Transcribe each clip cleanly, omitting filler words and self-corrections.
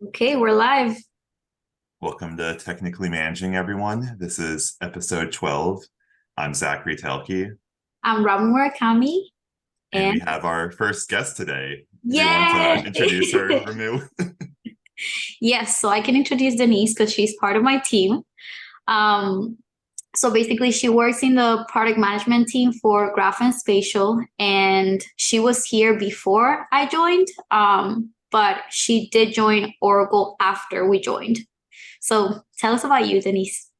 Okay, we're live. Welcome to Technically Managing, everyone. This is episode 12. I'm Zach Ratelke, I'm Ramu Kami, and we and have our first guest today. Do you want to yeah, introduce her, Ramu? yes. So I can introduce Denise because she's part of my team. Um, so basically, she works in the product management team for Graph and Spatial, and she was here before I joined. But she did join Oracle after we joined. So tell us about you, Denise.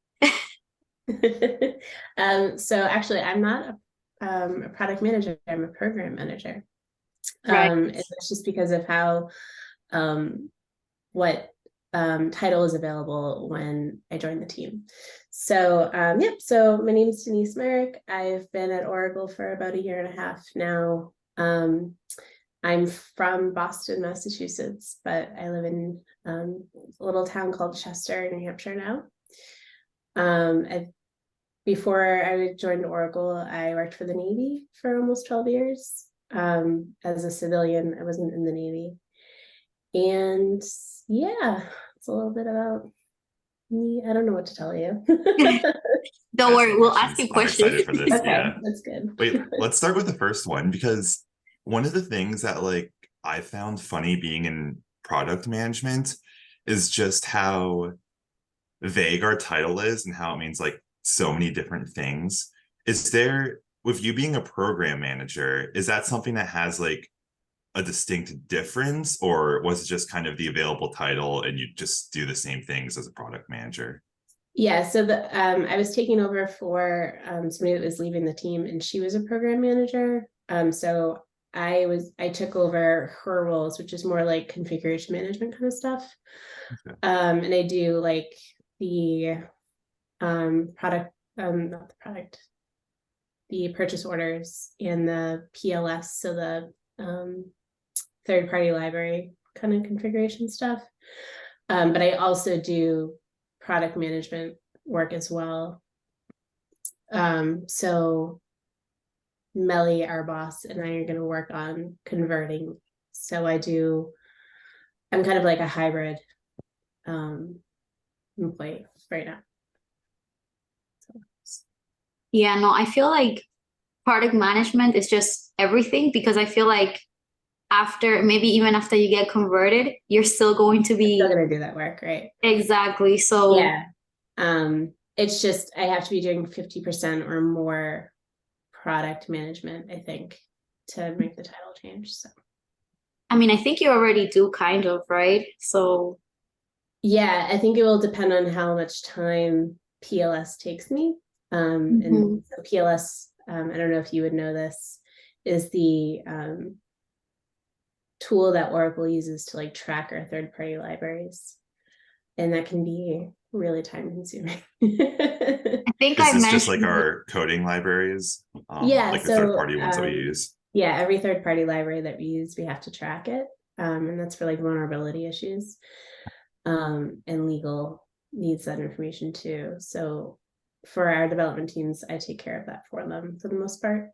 So actually, I'm not a product manager. I'm a program manager. Right. And that's just because of how what title is available when I joined the team. So yep. So my name is Denise Myrick. I've been at Oracle for about a year and a half now. I'm from Boston, Massachusetts, but I live in a little town called Chester, New Hampshire now. Before I joined Oracle, I worked for the Navy for almost 12 years. As a civilian, I wasn't in the Navy. And yeah, it's a little bit about me. I don't know what to tell you. Don't Ask worry, we'll ask questions. you I'm excited questions. for this. Okay, Yeah. that's good. Wait, let's start with the first one because one of the things that I found funny being in product management is just how vague our title is and how it means so many different things. Is there, with you being a program manager, is that something that has a distinct difference, or was it just kind of the available title and you just do the same things as a product manager? Yeah, so I was taking over for somebody that was leaving the team, and she was a program manager. So I took over her roles, which is more like configuration management kind of stuff. Okay. And I do like the product, not the product, the purchase orders and the PLS, so the third party library kind of configuration stuff. But I also do product management work as well. So Melly, our boss, and I are going to work on converting. So I'm kind of like a hybrid employee right now. Yeah, no, I feel like product management is just everything because I feel like after maybe even after you get converted, you're still going to I'm still be going to do that work, right? exactly. So Yeah. It's just I have to be doing 50% or more product management, I think, to make the title change. So I mean, I think you already do kind of, right? So yeah, I think it will depend on how much time PLS takes me. And so PLS, I don't know if you would know this, is the tool that Oracle uses to like track our third-party libraries. And that can be really time consuming. I think Is I this just like mentioned our coding libraries, Yeah, like the third so party ones that we use? yeah, every third-party library that we use, we have to track it. And that's for like vulnerability issues. And legal needs that information too. So for our development teams, I take care of that for them for the most part.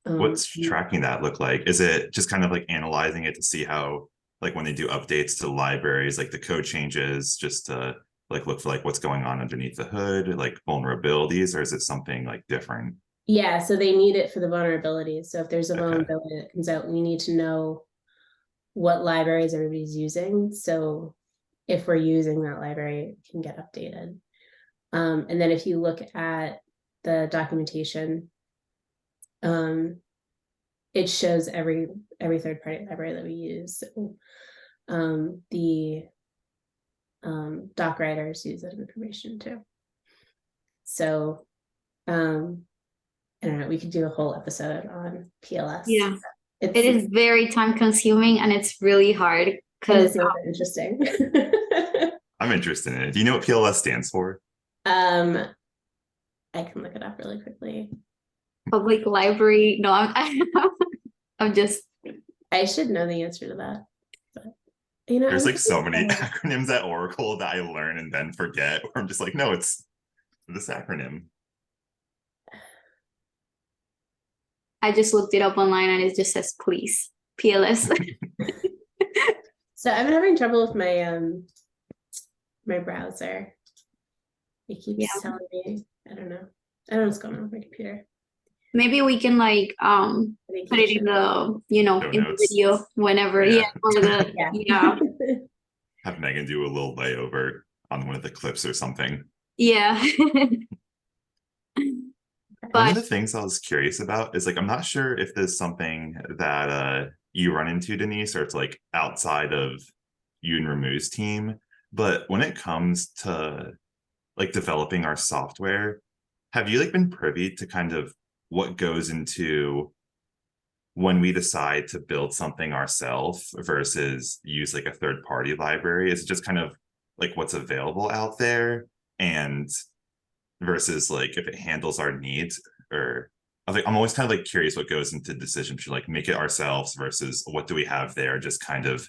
What's tracking that look like? Is it just kind of like analyzing it to see how, like when they do updates to libraries, like the code changes, just to look for what's going on underneath the hood, like vulnerabilities, or is it something different? Yeah, so they need it for the vulnerabilities. So if there's a Okay. vulnerability that comes out, we need to know what libraries everybody's using. So if we're using that library, it can get updated. And then if you look at the documentation, it shows every third-party library that we use. So, the doc writers use that information too. So I don't know, we could do a whole episode on PLS. yeah, it is very time consuming and it's really hard because it's really interesting. I'm interested in it. Do you know what PLS stands for? I can look it up really quickly. public library. No, I'm just I should know the answer to that. But There's so many acronyms at Oracle that I learn and then forget, or I'm just like, no, it's this acronym. I just looked it up online and it just says please PLS. So I've been having trouble with my my browser. It keeps telling me, I don't know what's going on with my computer. Maybe we can like put it in the, you know, Show in the notes. video whenever, Yeah. or the Yeah. Have Megan do a little layover on one of the clips or something. yeah. One of But the things I was curious about is like, I'm not sure if there's something that you run into, Denise, or it's like outside of you and Ramu's team. But when it comes to like developing our software, have you like been privy to kind of what goes into when we decide to build something ourselves versus use like a third party library? Is it just kind of like what's available out there and versus like if it handles our needs? Or I'm always kind of like curious what goes into the decision to like make it ourselves versus what do we have there, just kind of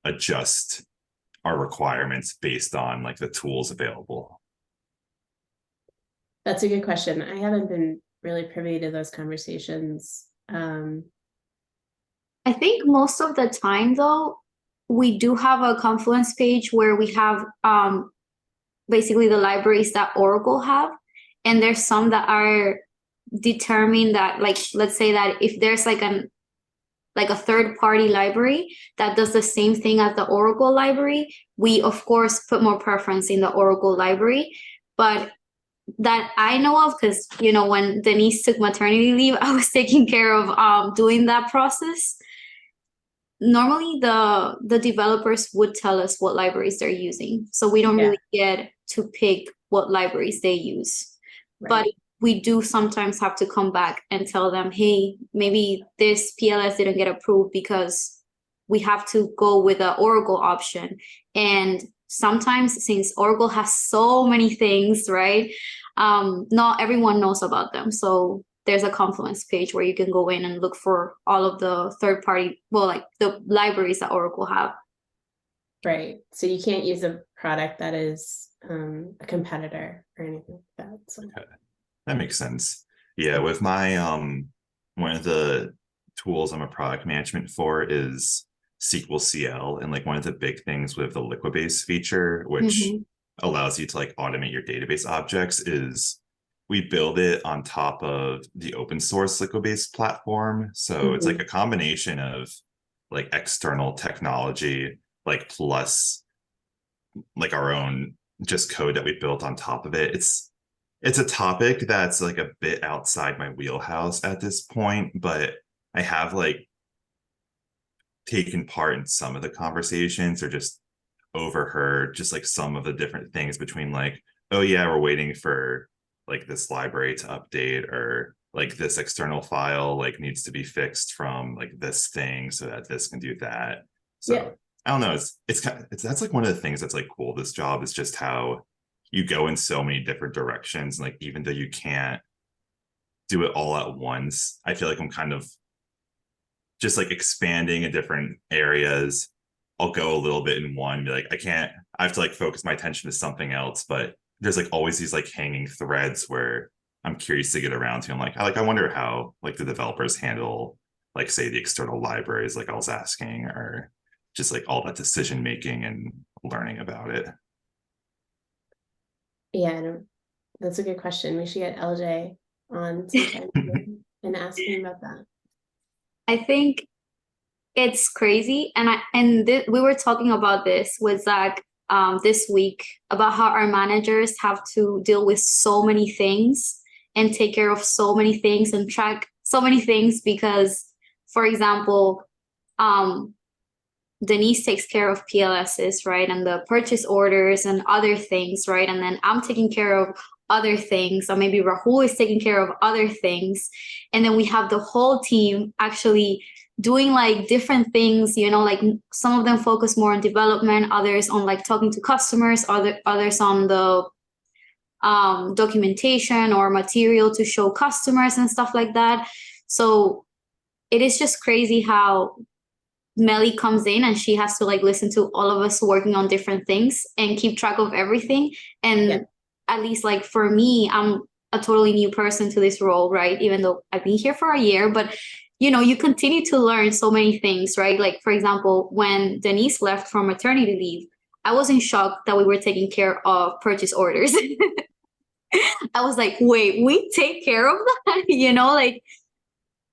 adjust our requirements based on like the tools available. That's a good question. I haven't been really privy to those conversations. I think most of the time though, we do have a Confluence page where we have basically the libraries that Oracle have. And there's some that are determined that, like, let's say that if there's like a third party library that does the same thing as the Oracle library, we of course put more preference in the Oracle library. But that I know of, because you know, when Denise took maternity leave, I was taking care of doing that process. Normally the developers would tell us what libraries they're using, so we don't really get to pick what libraries they use. Right. But we do sometimes have to come back and tell them, hey, maybe this PLS didn't get approved because we have to go with the Oracle option. And sometimes, since Oracle has so many things, right, not everyone knows about them. So there's a Confluence page where you can go in and look for all of the third party, well, like the libraries that Oracle have. Right. So you can't use a product that is a competitor or anything like that. So. Okay. That makes sense. Yeah, with my one of the tools I'm a product management for is SQL CL. And like one of the big things with the Liquibase feature, which allows you to like automate your database objects, is we build it on top of the open source Liquibase platform. So it's like a combination of like external technology, like plus like our own just code that we built on top of it. It's a topic that's like a bit outside my wheelhouse at this point, but I have like taken part in some of the conversations or just overheard just like some of the different things between like, oh yeah, we're waiting for like this library to update, or like this external file like needs to be fixed from like this thing so that this can do that. So I don't know, it's kind of, that's like one of the things that's like cool. This job is just how you go in so many different directions. And like, even though you can't do it all at once, I feel like I'm kind of just like expanding in different areas. I'll go a little bit in one, be like, I have to like focus my attention to something else. But there's like always these like hanging threads where I'm curious to get around to. I'm like, I wonder how like the developers handle like say the external libraries, like I was asking, or just like all that decision making and learning about it. Yeah, that's a good question. We should get LJ on sometime and ask him about that. I think it's crazy, and we were talking about this with Zach this week about how our managers have to deal with so many things and take care of so many things and track so many things because, for example, Denise takes care of PLSs, right, and the purchase orders and other things, right, and then I'm taking care of other things, or maybe Rahul is taking care of other things, and then we have the whole team actually doing like different things, you know, like some of them focus more on development, others on like talking to customers, others on the documentation or material to show customers and stuff like that. So it is just crazy how Melly comes in and she has to like listen to all of us working on different things and keep track of everything. And at least like for me, I'm a totally new person to this role, right? Even though I've been here for a year, but you continue to learn so many things, right? Like, for example, when Denise left from maternity leave, I was in shock that we were taking care of purchase orders. I was like, wait, we take care of that? Like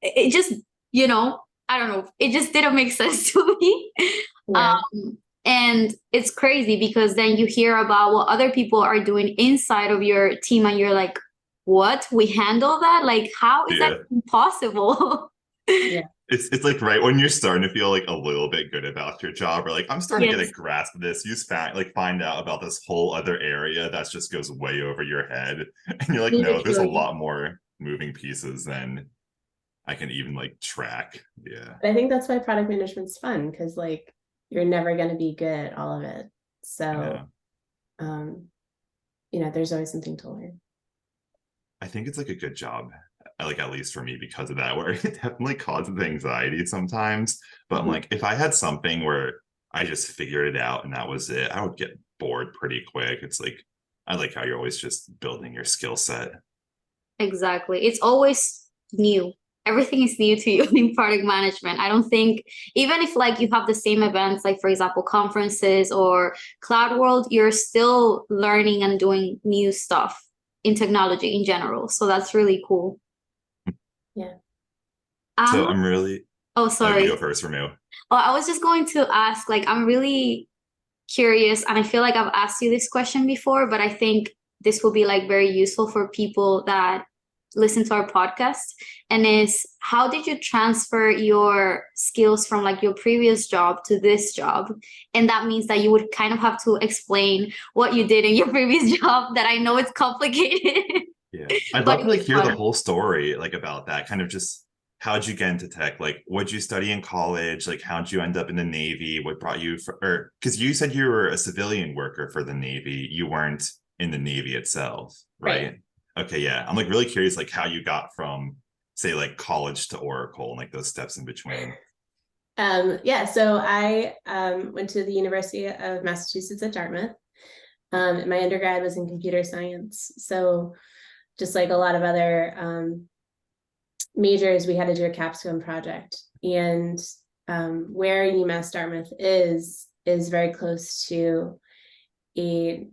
it just, I don't know. It just didn't make sense to me. Yeah. And it's crazy because then you hear about what other people are doing inside of your team and you're like, what? We handle that? Like, how is that Yeah. possible? Yeah. It's like right when you're starting to feel like a little bit good about your job, or like I'm starting to get Yes. a grasp of this. You find out about this whole other area that just goes way over your head, and you're like, no, there's a Literally. lot more moving pieces than I can even like track. Yeah. But I think that's why product management's fun, because like you're never going to be good at all of it. So, um, there's always something to learn. I think it's like a good job, like at least for me, because of that, where it definitely causes anxiety sometimes. But I'm like, if I had something where I just figured it out and that was it, I would get bored pretty quick. It's like, I like how you're always just building your skill set. Exactly. It's always new. Everything is new to you in product management. I don't think, even if like you have the same events, like for example, conferences or Cloud World, you're still learning and doing new stuff in technology in general. So that's really cool. Yeah. So Um, I'm really, oh, oh, you sorry. go first, Ramu. Oh, I was just going to ask, like, I'm really curious, and I feel like I've asked you this question before, but I think this will be like very useful for people that listen to our podcast. And is, how did you transfer your skills from like your previous job to this job? And that means that you would kind of have to explain what you did in your previous job, that I know it's complicated. Yeah. I'd But love it to like was hear the fun. whole story, like about that kind of just how'd you get into tech? Like, what'd you study in college? Like, how'd you end up in the Navy? What brought you for, or because you said you were a civilian worker for the Navy, you weren't in the Navy itself, Right. right? Okay, yeah. I'm like really curious, like how you got from, say, like college to Oracle and like those steps in between. Yeah, so I went to the University of Massachusetts at Dartmouth. My undergrad was in computer science. So just like a lot of other majors, we had to do a capstone project. And where UMass Dartmouth is very close to a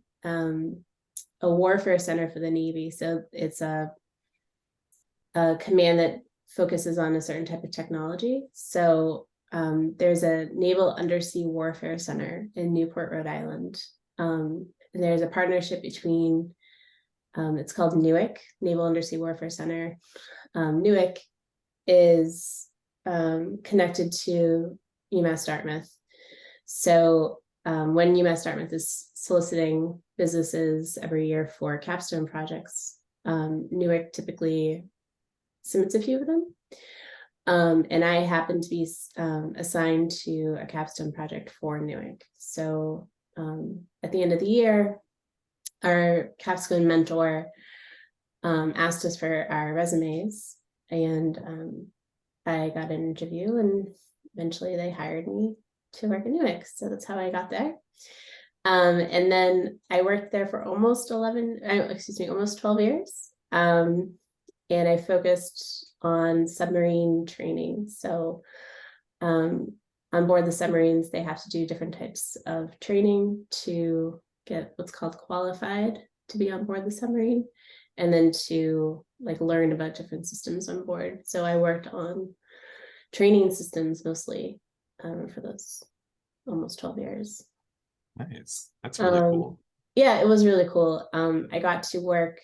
warfare center for the Navy. So it's a command that focuses on a certain type of technology. So there's a Naval Undersea Warfare Center in Newport, Rhode Island. And there's a partnership between, it's called NUIC, Naval Undersea Warfare Center. NUIC is connected to UMass Dartmouth. So when UMass Dartmouth is soliciting businesses every year for capstone projects, NUIC typically submits a few of them. And I happen to be assigned to a capstone project for NUIC. So at the end of the year, our capstone mentor asked us for our resumes, and I got an interview, and eventually they hired me to work at NUIC. So that's how I got there. And then I worked there for almost 12 years. And I focused on submarine training. So on board the submarines, they have to do different types of training to get what's called qualified to be on board the submarine, and then to like learn about different systems on board. So I worked on training systems mostly for those almost 12 years. Nice. That's really cool. Yeah, it was really cool. I got to work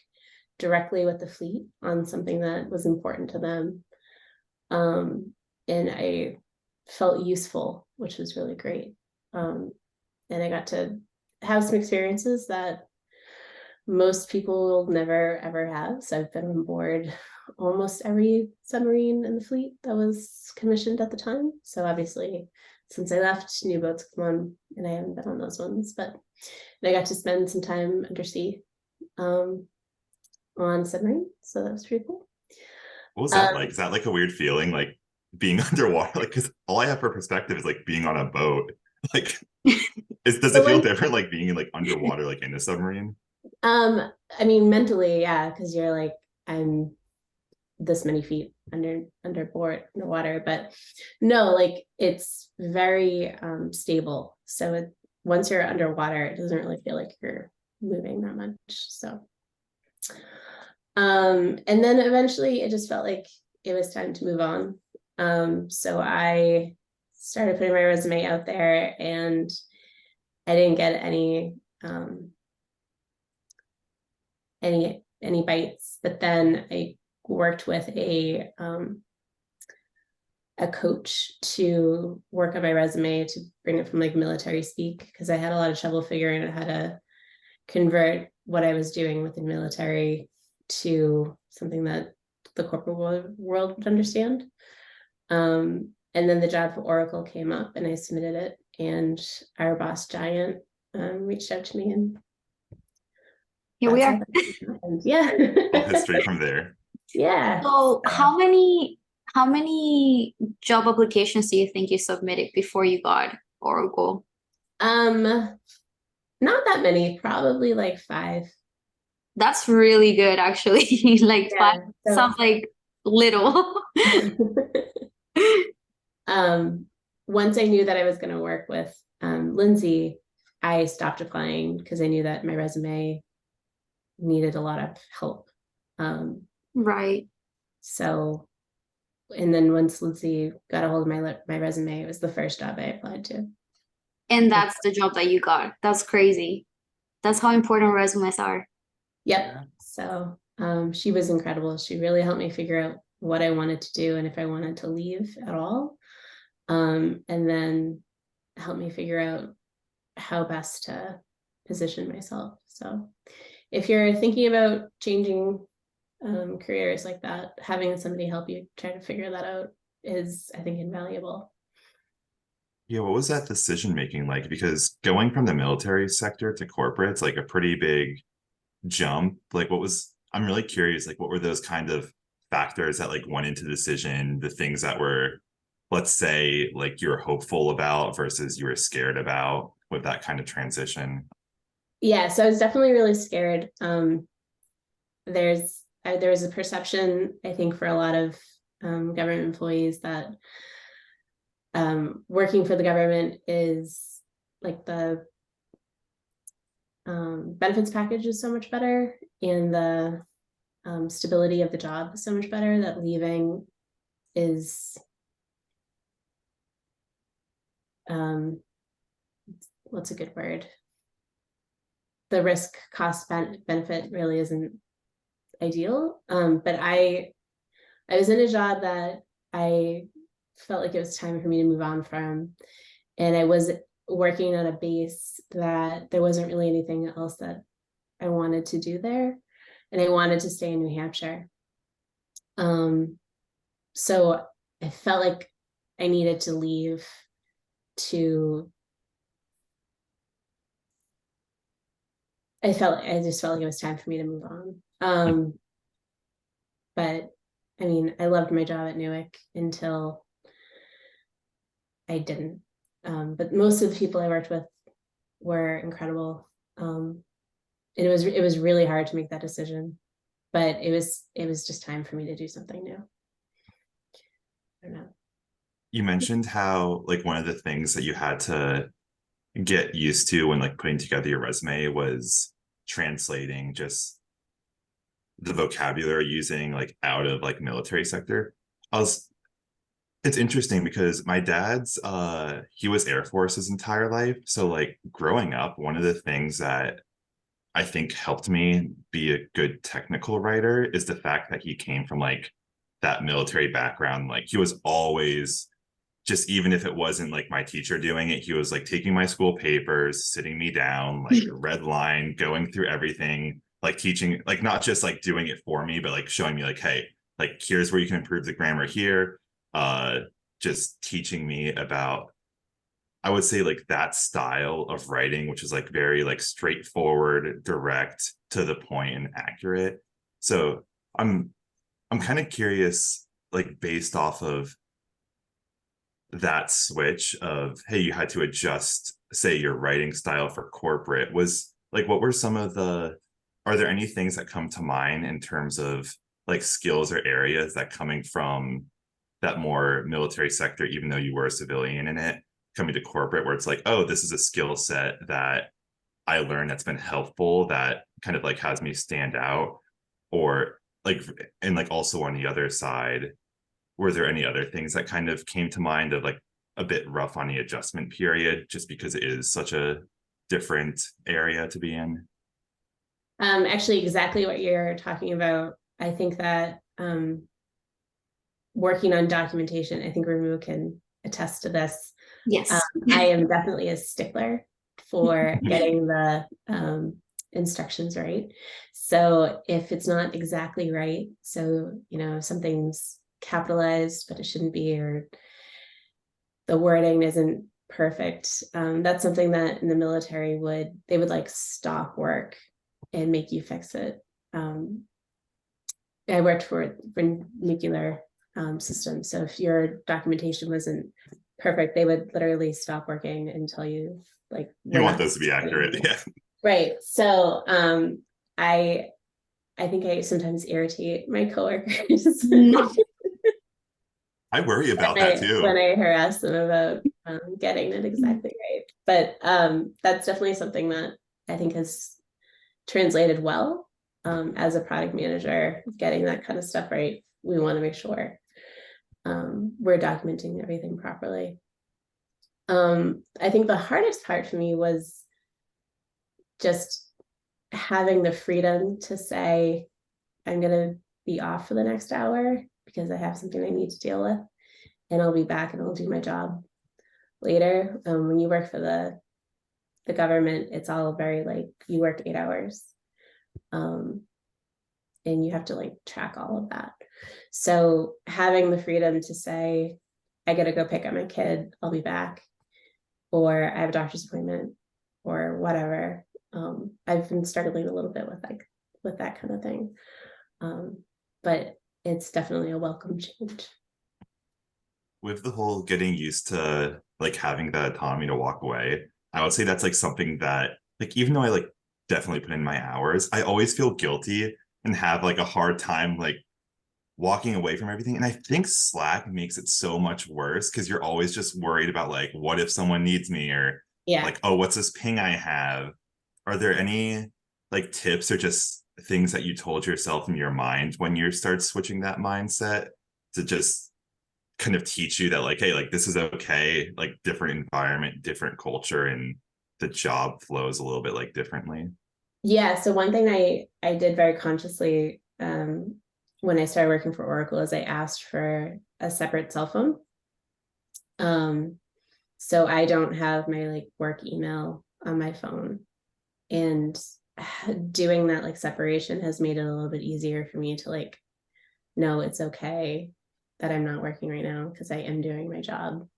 directly with the fleet on something that was important to them. And I felt useful, which was really great. And I got to have some experiences that most people will never ever have. So I've been on board almost every submarine in the fleet that was commissioned at the time. So obviously, since I left, new boats come on, and I haven't been on those ones, but I got to spend some time undersea on submarine. So that was pretty cool. What was that like? Is that like a weird feeling, like being underwater? Like, because all I have for perspective is like being on a boat. Like, does it feel different, like being like underwater, like in a submarine? I mean, mentally, yeah, because you're like, I'm this many feet underwater, but no, like it's very stable. So once you're underwater, it doesn't really feel like you're moving that much. So and then eventually it just felt like it was time to move on. So I started putting my resume out there, and I didn't get any bites. But then I worked with a coach to work on my resume to bring it from like military speak, because I had a lot of trouble figuring out how to convert what I was doing within military to something that the corporate world would understand. And then the job for Oracle came up, and I submitted it, and our boss Giant reached out to me, and Here we are. yeah. All history from there. Yeah. So how many job applications do you think you submitted before you got Oracle? Not that many, probably like 5. That's really good, actually. Like Yeah, 5 sounds like little. Once I knew that I was going to work with Lindsay, I stopped applying because I knew that my resume needed a lot of help. Right. So, and then once Lindsay got a hold of my resume, it was the first job I applied to. And that's the job that you got. That's crazy. That's how important resumes are. Yep. Yeah. So she was incredible. She really helped me figure out what I wanted to do and if I wanted to leave at all. And then helped me figure out how best to position myself. So if you're thinking about changing careers like that, having somebody help you try to figure that out is, I think, invaluable. Yeah, what was that decision making like? Because going from the military sector to corporate's like a pretty big jump. Like I'm really curious, like what were those kind of factors that like went into the decision, the things that were, let's say, like you were hopeful about versus you were scared about with that kind of transition? Yeah, so I was definitely really scared. There was a perception, I think, for a lot of government employees that working for the government is like the benefits package is so much better, and the stability of the job is so much better, that leaving is what's a good word? The risk cost benefit really isn't ideal. But I was in a job that I felt like it was time for me to move on from, and I was working on a base that there wasn't really anything else that I wanted to do there, and I wanted to stay in New Hampshire. So I felt like I needed to leave to I just felt like it was time for me to move on. But I mean, I loved my job at Newark until I didn't. But most of the people I worked with were incredible. And it was really hard to make that decision, but it was just time for me to do something new. I don't know. You mentioned how like one of the things that you had to get used to when like putting together your resume was translating just the vocabulary using like out of like military sector. It's interesting because my dad's he was Air Force his entire life. So like growing up, one of the things that I think helped me be a good technical writer is the fact that he came from like that military background. Like he was always, just even if it wasn't like my teacher doing it, he was like taking my school papers, sitting me down, like red line, going through everything, like teaching, like not just like doing it for me, but like showing me like, hey, like here's where you can improve the grammar here. Just teaching me about, I would say, like that style of writing, which is like very like straightforward, direct, to the point, and accurate. So I'm kind of curious, like based off of that switch of, hey, you had to adjust, say, your writing style for corporate, was like, what were some of the, are there any things that come to mind in terms of like skills or areas that coming from that more military sector, even though you were a civilian in it, coming to corporate where it's like, oh, this is a skill set that I learned that's been helpful, that kind of like has me stand out? Or like, and like also on the other side, were there any other things that kind of came to mind of like a bit rough on the adjustment period, just because it is such a different area to be in? Actually, exactly what you're talking about. I think that working on documentation, I think Ramu can attest to this. Yes. I am definitely a stickler for getting the instructions right. So if it's not exactly right, so, you know, something's capitalized, but it shouldn't be, or the wording isn't perfect, that's something that in the military they would like stop work and make you fix it. I worked for nuclear systems, so if your documentation wasn't perfect, they would literally stop working and tell you, like, You want those to be accurate. Yeah. Right. So I think I sometimes irritate my coworkers. No. I worry about that too. When I harass them about getting it exactly right. But that's definitely something that I think has translated well as a product manager, getting that kind of stuff right. We want to make sure we're documenting everything properly. I think the hardest part for me was just having the freedom to say, I'm going to be off for the next hour because I have something I need to deal with, and I'll be back and I'll do my job later. When you work for the government, it's all very like, you work 8 hours, and you have to like track all of that. So having the freedom to say, I got to go pick up my kid, I'll be back, or I have a doctor's appointment, or whatever. I've been struggling a little bit with that kind of thing, but it's definitely a welcome change. With the whole getting used to like having the autonomy to walk away, I would say that's like something that, like, even though I like definitely put in my hours, I always feel guilty and have like a hard time like walking away from everything. And I think Slack makes it so much worse because you're always just worried about like, what if someone needs me, or like, oh, what's this ping I have? Are there any like tips or just things that you told yourself in your mind when you start switching that mindset to just kind of teach you that like, hey, like this is okay, like different environment, different culture, and the job flows a little bit like differently? Yeah. So one thing I did very consciously when I started working for Oracle is I asked for a separate cell phone. So I don't have my like work email on my phone, and doing that like separation has made it a little bit easier for me to like know it's okay that I'm not working right now because I am doing my job.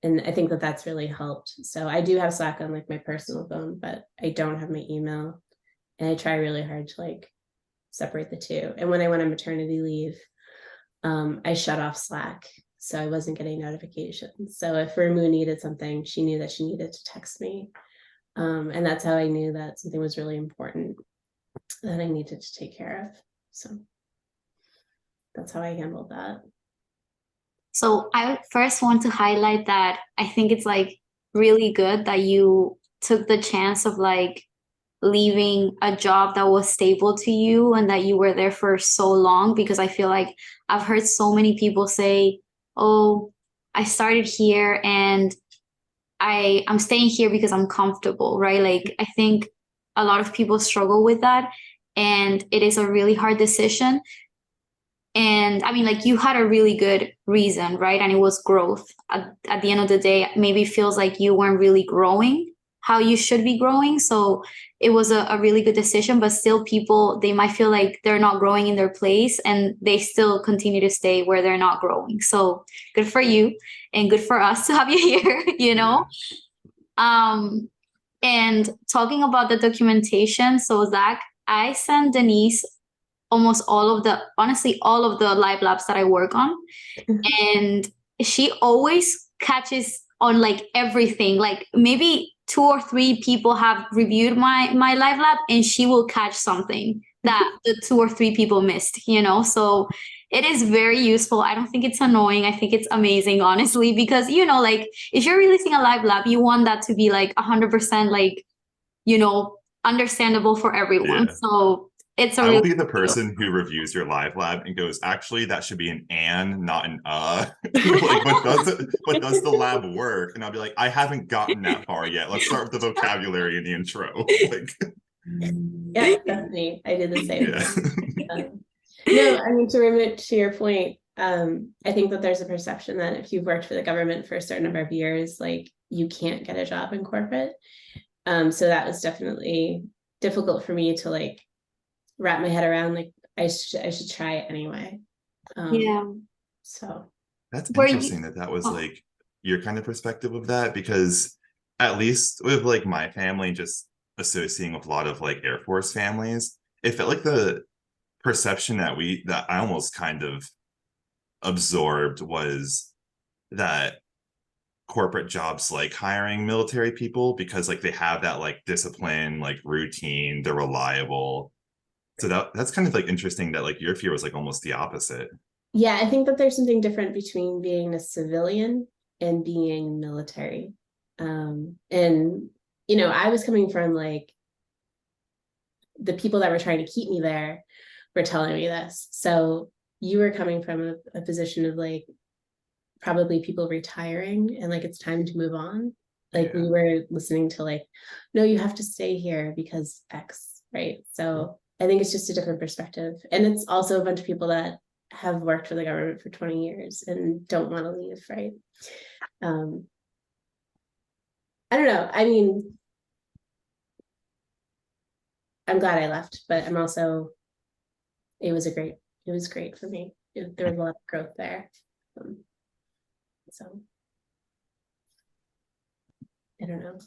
And I think that that's really helped. So I do have Slack on like my personal phone, but I don't have my email, and I try really hard to like separate the two. And when I went on maternity leave, I shut off Slack, so I wasn't getting notifications. So if Ramu needed something, she knew that she needed to text me. And that's how I knew that something was really important that I needed to take care of. So that's how I handled that. So I first want to highlight that I think it's like really good that you took the chance of like leaving a job that was stable to you and that you were there for so long, because I feel like I've heard so many people say, oh, I started here and I'm staying here because I'm comfortable, right? Like I think a lot of people struggle with that, and it is a really hard decision. And I mean, like you had a really good reason, right? And it was growth. At the end of the day, maybe it feels like you weren't really growing how you should be growing. So it was a really good decision, but still people, they might feel like they're not growing in their place and they still continue to stay where they're not growing. So good for you and good for us to have you here, you know? And talking about the documentation, so Zach, I sent Denise almost honestly, all of the live labs that I work on. And she always catches on like everything. Like maybe 2 or 3 people have reviewed my live lab and she will catch something that the 2 or 3 people missed, you know? So it is very useful. I don't think it's annoying. I think it's amazing, honestly, because, you know, like if you're releasing a live lab, you want that to be like 100% like, you know, understandable for everyone. Yeah. So it's a I will really be the person who reviews your live lab and goes, actually, that should be an and, not an like, but does the lab work? And I'll be like, I haven't gotten that far yet. Let's start with the vocabulary in the intro. Like, Yeah, that's me. I did the same yeah. thing. No, I mean, to your point, I think that there's a perception that if you've worked for the government for a certain number of years, like you can't get a job in corporate. So that was definitely difficult for me to like wrap my head around. Like I should try it anyway. Yeah. So That's Were interesting you? that was Oh, like your kind of perspective of that, because at least with like my family, just associating with a lot of like Air Force families, it felt like the perception that I almost kind of absorbed was that corporate jobs like hiring military people because like they have that like discipline, like routine, they're reliable. So that's kind of like interesting that like your fear was like almost the opposite. yeah, I think that there's something different between being a civilian and being military. And you know, I was coming from like the people that were trying to keep me there were telling me this. So you were coming from a position of like probably people retiring and like it's time to move on. Like Yeah. we were listening to like, no, you have to stay here because X, right? So I think it's just a different perspective. And it's also a bunch of people that have worked for the government for 20 years and don't want to leave, right? Um, I don't know. I mean, I'm glad I left, but I'm also, it was great for me. There was a lot of growth there. Um, so I don't know.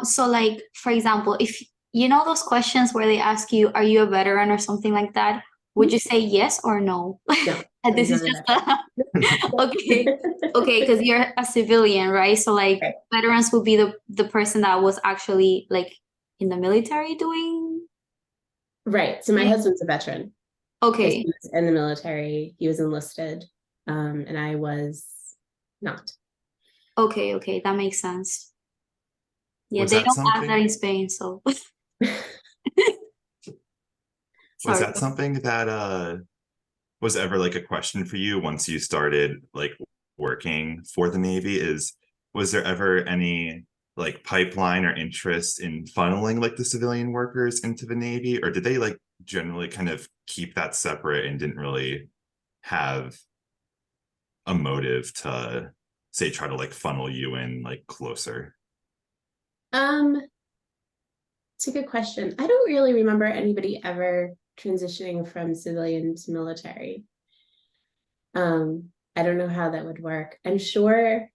So like for example, if you know those questions where they ask you, "Are you a veteran?" or something like that, would you say yes or no? No, And I'm this is not a just veteran. okay, okay, because you're a civilian, right? So like Right. veterans would be the person that was actually like in the military doing. Right. So my husband's a veteran. He Okay, was in the military. He was enlisted, and I was not. okay, okay, that makes sense. Yeah, Was they that don't have that something? in Spain, so Was sorry. that something that was ever like a question for you once you started like working for the Navy? Was there ever any like pipeline or interest in funneling like the civilian workers into the Navy, or did they like generally kind of keep that separate and didn't really have a motive to say try to like funnel you in like closer? Um, it's a good question. I don't really remember anybody ever transitioning from civilian to military. I don't know how that would work. I'm sure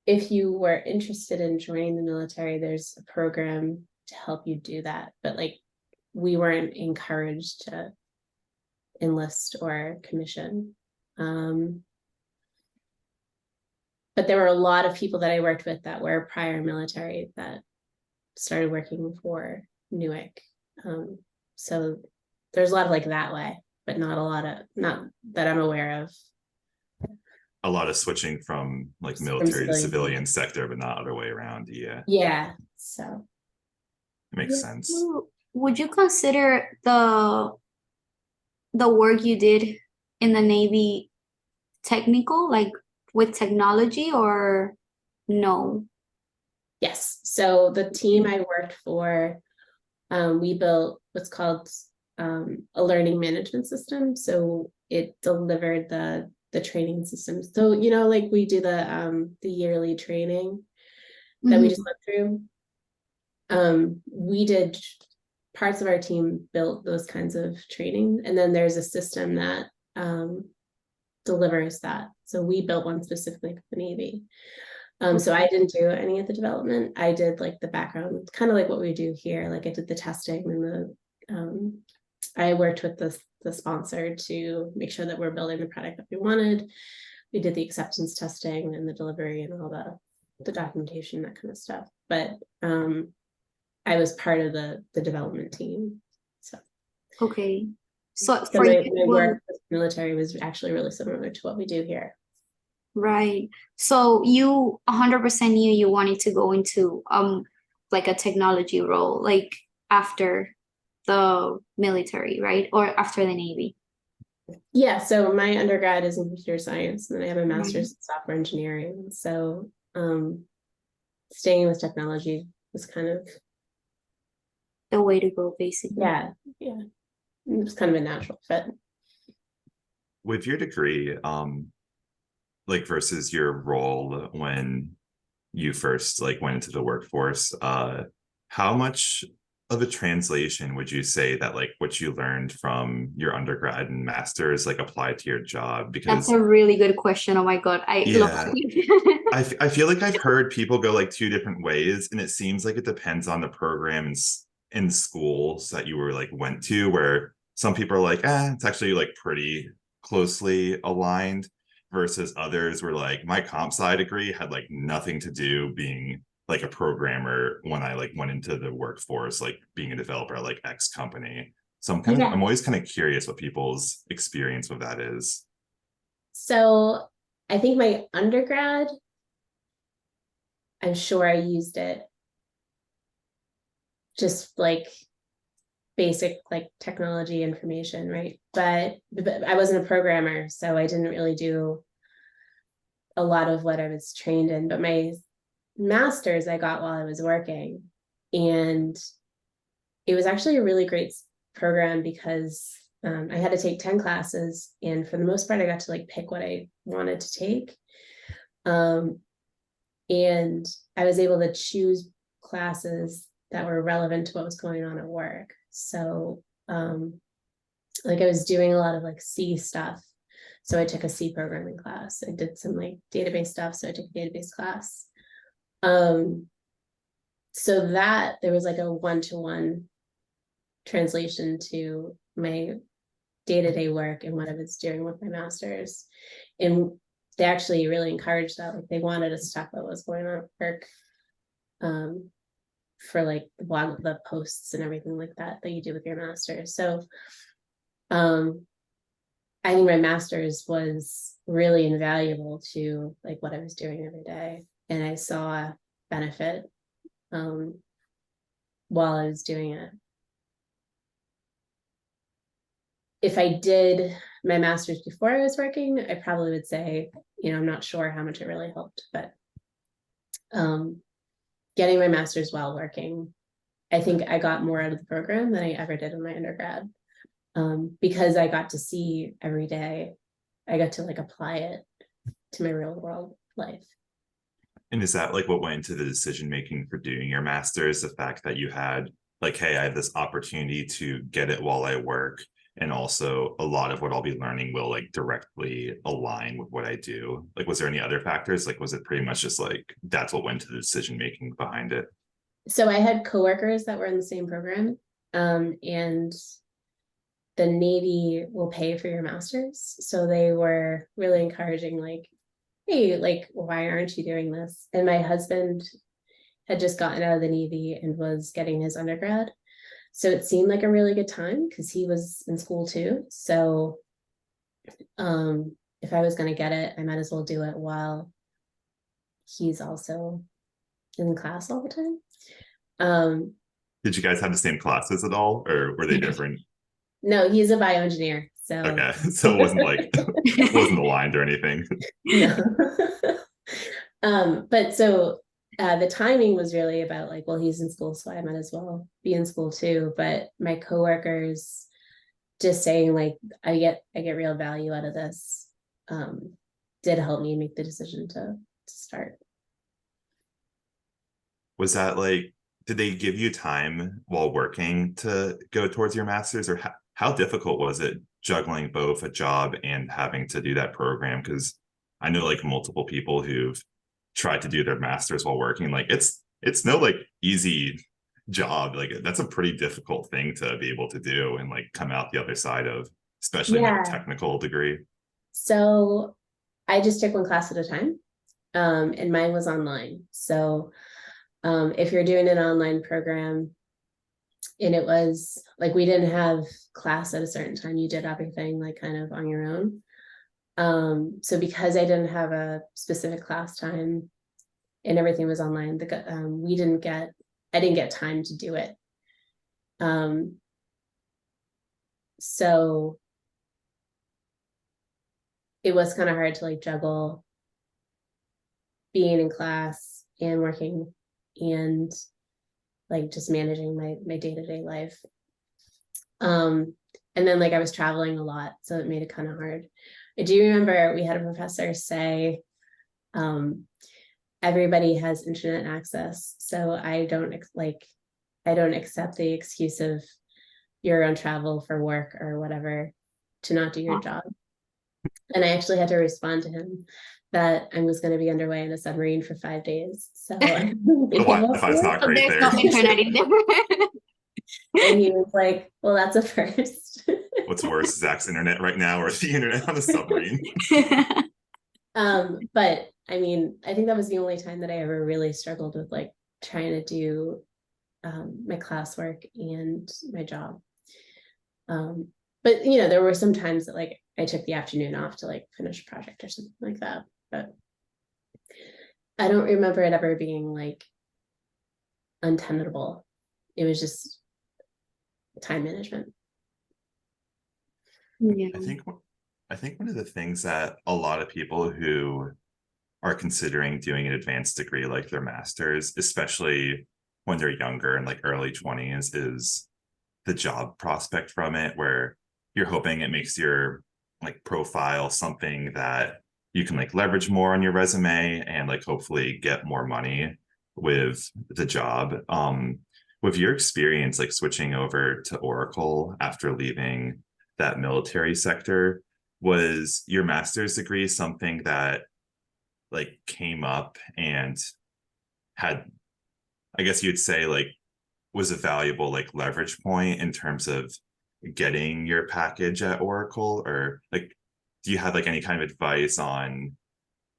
if you were interested in joining the military, there's a program to help you do that. But like we weren't encouraged to enlist or commission. But there were a lot of people that I worked with that were prior military that started working for Newick. So there's a lot of like that way, but not a lot of, not that I'm aware of. A lot of switching from like From military to civilian. civilian sector, but not other way around. Yeah, Yeah. So makes yeah. sense. Would you consider the work you did in the Navy technical, like with technology, or no? Yes. So the team I worked for, we built what's called a learning management system. So it delivered the training system. So you know, like we do the yearly training that we Mhm. just went through. We did parts of our team built those kinds of training, and then there's a system that delivers that. So we built one specifically for the Navy. So I didn't do any of the development. I did like the background, kind of like what we do here. Like I did the testing and I worked with the sponsor to make sure that we're building the product that we wanted. We did the acceptance testing and the delivery and all the documentation, that kind of stuff. But I was part of the development team. So, Okay. So so for my you, work with the military was actually really similar to what we do here. right. So you 100% knew you wanted to go into like a technology role, like after the military, right? Or after the Navy. Yeah, so my undergrad is in computer science, and then I have a Right. master's in software engineering. So staying with technology was kind of, The way to go, basically. yeah, it was kind of a natural fit. With your degree, like versus your role when you first like went into the workforce, how much of a translation would you say that like what you learned from your undergrad and masters like applied to your job? That's Because a really good question. Oh my God. I love yeah, it. I feel like I've heard people go like two different ways, and it seems like it depends on the programs in schools that you were like went to, where some people are like, it's actually like pretty closely aligned, versus others were like, my comp sci degree had like nothing to do being like a programmer when I like went into the workforce, like being a developer at like X company. So I'm always kind of curious what people's experience with that is. So I think my undergrad, I'm sure I used it just like basic like technology information, right? But I wasn't a programmer, so I didn't really do a lot of what I was trained in. But my master's I got while I was working, and it was actually a really great program because I had to take 10 classes, and for the most part I got to like pick what I wanted to take. And I was able to choose classes that were relevant to what was going on at work. So like I was doing a lot of like C stuff. So I took a C programming class. I did some like database stuff. So I took a database class. So that there was like a one-to-one translation to my day-to-day work and what I was doing with my master's. And they actually really encouraged that. Like they wanted us to talk about what's going on at work. For like the blog, the posts and everything like that you do with your master's. So I think my master's was really invaluable to like what I was doing every day. And I saw benefit while I was doing it. If I did my master's before I was working, I probably would say, I'm not sure how much it really helped, but getting my master's while working, I think I got more out of the program than I ever did in my undergrad. Because I got to see every day, I got to like apply it to my real world life. And is that like what went into the decision making for doing your master's? The fact that you had like, hey, I have this opportunity to get it while I work. And also a lot of what I'll be learning will like directly align with what I do. Like, was there any other factors? Like, was it pretty much just like, that's what went to the decision making behind it? So I had coworkers that were in the same program, and the Navy will pay for your master's. So they were really encouraging, like, hey, like, why aren't you doing this? And my husband had just gotten out of the Navy and was getting his undergrad. So it seemed like a really good time because he was in school too. So if I was going to get it, I might as well do it while he's also in class all the time. Did you guys have the same classes at all, or were they different? No, he's a bioengineer. So Okay, so it wasn't like it wasn't aligned or anything. no. But so the timing was really about like, well, he's in school, so I might as well be in school too. But my coworkers just saying like, I get real value out of this, did help me make the decision to start. Was that like, did they give you time while working to go towards your master's, or how difficult was it juggling both a job and having to do that program? Because I know like multiple people who've tried to do their master's while working. Like it's no like easy job. Like that's a pretty difficult thing to be able to do and like come out the other side of, especially in like a technical degree. So I just took one class at a time, and mine was online. So If you're doing an online program and it was like, we didn't have class at a certain time, you did everything like kind of on your own. So because I didn't have a specific class time and everything was online, I didn't get time to do it. So it was kind of hard to like juggle being in class and working and like just managing my day-to-day life. And then like I was traveling a lot, so it made it kind of hard. I do remember we had a professor say, everybody has internet access, so I don't accept the excuse of you're on travel for work or whatever to not do your job. And I actually had to respond to him that I was going to be underway in a submarine for 5 days. So The Wi-Fi's not So great there's there. no internet in there. and he was like, well, that's a first. What's worse, Zach's internet right now or the internet on a submarine? But I mean, I think that was the only time that I ever really struggled with like trying to do my classwork and my job. But you know, there were some times that like I took the afternoon off to like finish a project or something like that. But I don't remember it ever being like untenable. It was just time management. Yeah. I think one of the things that a lot of people who are considering doing an advanced degree like their master's, especially when they're younger and like early 20s, is the job prospect from it, where you're hoping it makes your like profile something that you can like leverage more on your resume and like hopefully get more money with the job. With your experience like switching over to Oracle after leaving that military sector, was your master's degree something that like came up and had, I guess you'd say, like was a valuable like leverage point in terms of getting your package at Oracle? Or like, do you have like any kind of advice on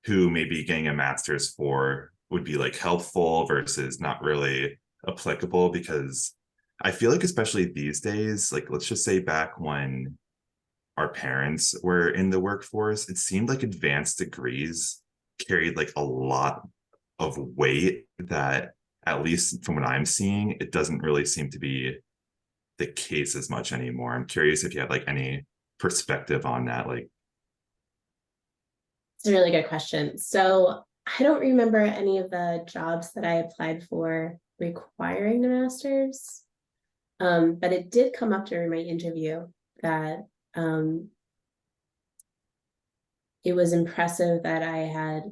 who maybe getting a master's for would be like helpful versus not really applicable? Because I feel like especially these days, like let's just say back when our parents were in the workforce, it seemed like advanced degrees carried like a lot of weight that, at least from what I'm seeing, it doesn't really seem to be the case as much anymore. I'm curious if you have like any perspective on that. Like, It's a really good question. So I don't remember any of the jobs that I applied for requiring a master's. But it did come up during my interview that it was impressive that I had,